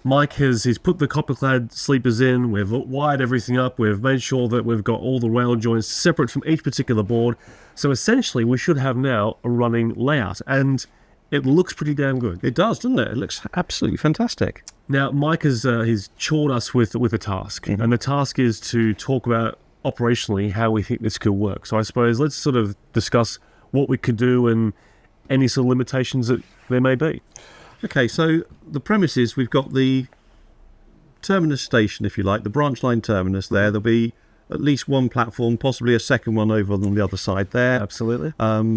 Mike he's put the copper-clad sleepers in, we've wired everything up, we've made sure that we've got all the rail joints separate from each particular board, so essentially we should have now a running layout, and it looks pretty damn good. It does, doesn't it? It looks absolutely fantastic. Now, Mike he's chawed us with a task, and the task is to talk about operationally how we think this could work. So I suppose let's sort of discuss what we could do and any sort of limitations that there may be. Okay, so the premise is we've got the terminus station, if you like, the branch line terminus there. There'll be at least one platform, possibly a second one over on the other side there. Absolutely.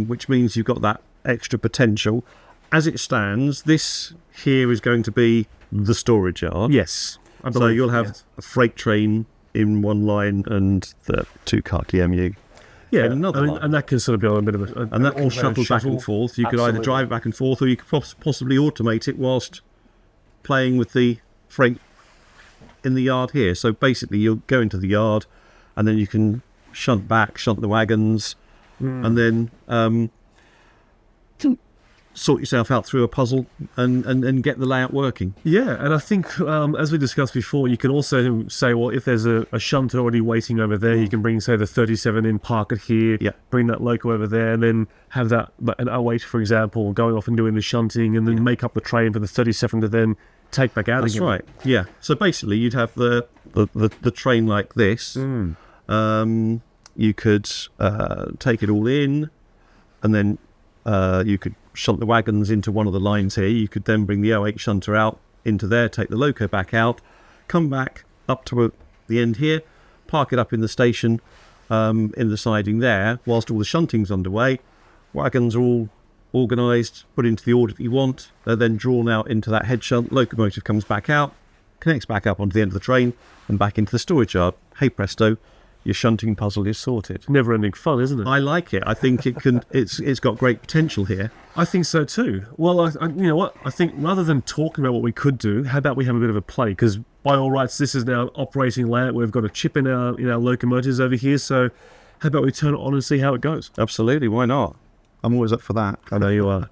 Which means you've got that extra potential. As it stands, this here is going to be the storage yard. Yes. So you'll have a freight train in one line and the 2-car DMU. Yeah, in another line. and that can sort of be on a bit of a And that will shuttle back and forth. You could either drive it back and forth, or you could possibly automate it whilst playing with the freight in the yard here. So basically, you'll go into the yard, and then you can shunt the wagons, and then sort yourself out through a puzzle and get the layout working. Yeah, and I think, as we discussed before, you can also say, well, if there's a shunt already waiting over there, you can bring, say, the 37 in, park it here, bring that loco over there, and then have that, an 08, for example, going off and doing the shunting, and then make up the train for the 37 to then take back out again. That's right, yeah. So basically, you'd have the train like this. You could take it all in, and then you could shunt the wagons into one of the lines here. You could then bring the 08 shunter out into there, take the loco back out, come back up to the end here, park it up in the station in the siding there, whilst all the shunting's underway. Wagons are all organised, put into the order that you want. They're then drawn out into that head shunt. Locomotive comes back out, connects back up onto the end of the train and back into the storage yard. Hey presto, your shunting puzzle is sorted. Never-ending fun, isn't it? I like it. I think it can. It's got great potential here. I think so too. Well, you know what? I think rather than talking about what we could do, how about we have a bit of a play? Because by all rights, this is now operating layout. We've got a chip in our locomotives over here. So how about we turn it on and see how it goes? Absolutely. Why not? I'm always up for that. I know you are.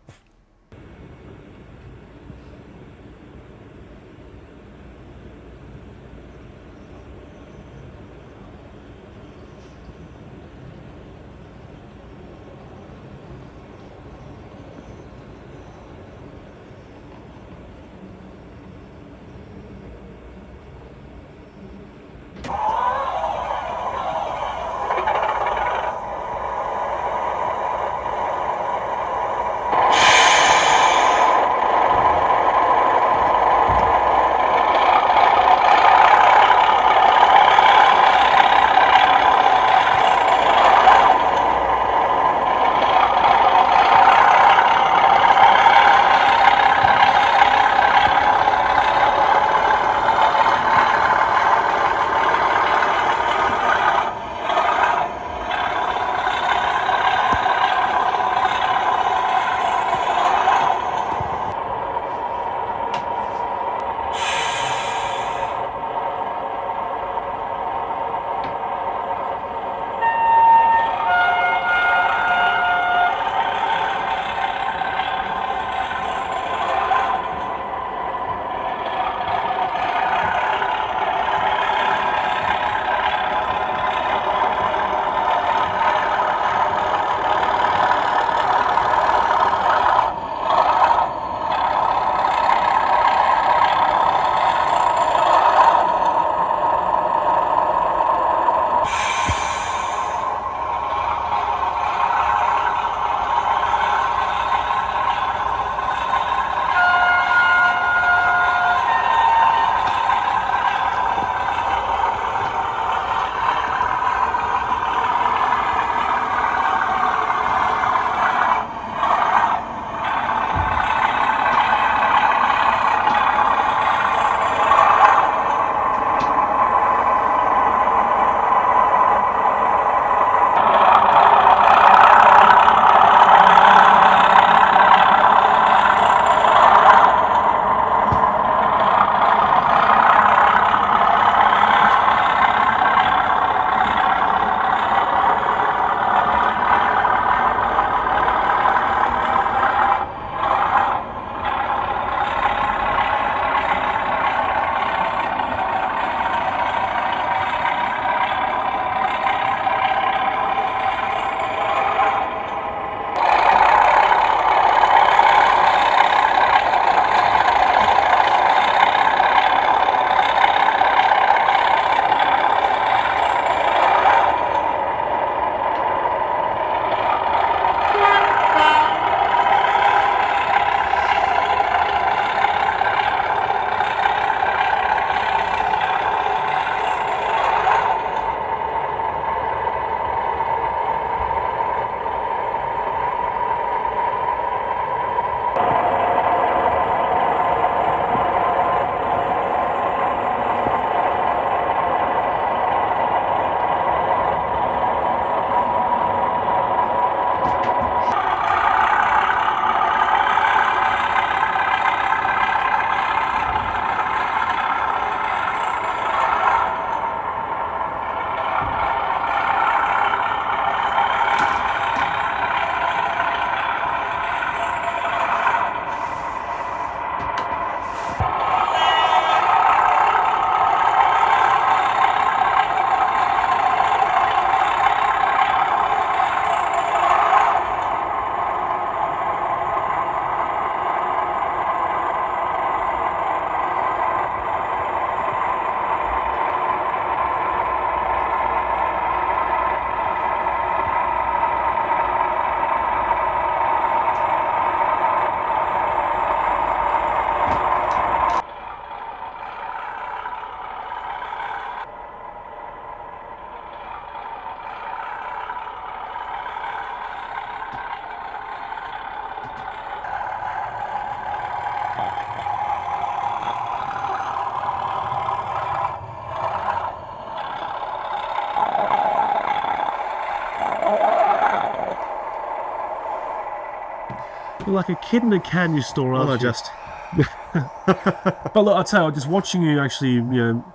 You're like a kid in a candy store, aren't you? just. But look, I'll tell you, just watching you actually,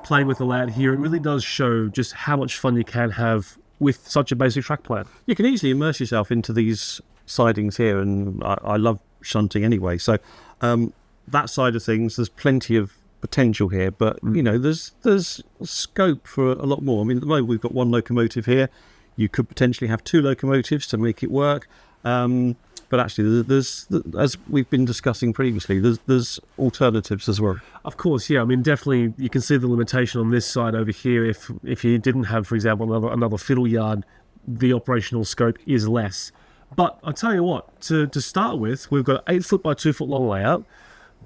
playing with the layout here, it really does show just how much fun you can have with such a basic track plan. You can easily immerse yourself into these sidings here, and I love shunting anyway. So that side of things, there's plenty of potential here, but there's scope for a lot more. I mean, at the moment we've got one locomotive here. You could potentially have two locomotives to make it work. But actually, there's, as we've been discussing previously, there's alternatives as well. Of course, yeah. I mean, definitely, you can see the limitation on this side over here. If you didn't have, for example, another fiddle yard, the operational scope is less. But I tell you what, to start with, we've got an 8 foot by 2 foot long layout,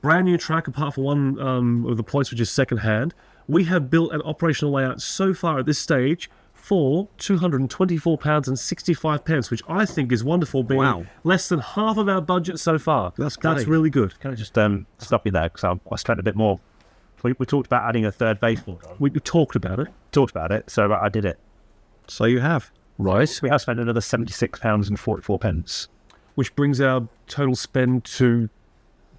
brand new track apart from one of the points which is second hand. We have built an operational layout so far at this stage for £224.65, which I think is wonderful, being less than half of our budget so far. That's great. That's really good. Can I just stop you there, because I spent a bit more. We talked about adding a third baseboard. We talked about it. So I did it. So you have. Right. We have spent another £76.44, Which brings our total spend to...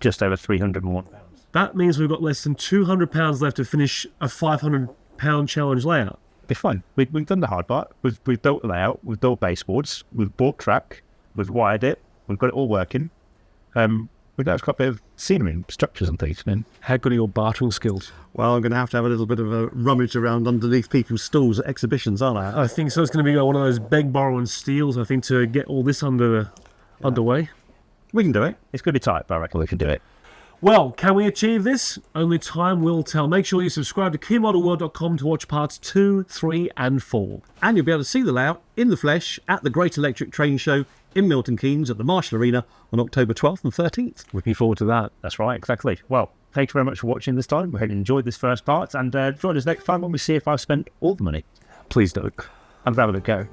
just over £301. That means we've got less than £200 left to finish a £500 challenge layout. Be fine. We've done the hard part. We've built the layout. We've built baseboards. We've bought track. We've wired it. We've got it all working. We've now got a bit of scenery and structures and things. How good are your bartering skills? Well, I'm going to have a little bit of a rummage around underneath people's stalls at exhibitions, aren't I? I think so. It's going to be one of those beg, borrow and steals, I think, to get all this underway. We can do it. It's going to be tight, but I reckon we can do it. Well, can we achieve this? Only time will tell. Make sure you subscribe to KeyModelWorld.com to watch parts 2, 3 and 4. And you'll be able to see the layout in the flesh at the Great Electric Train Show in Milton Keynes at the Marshall Arena on October 12th and 13th. Looking forward to that. That's right, exactly. Well, thank you very much for watching this time. We hope you enjoyed this first part, and join us next time when we see if I've spent all the money. Please don't. I'm going to have a go.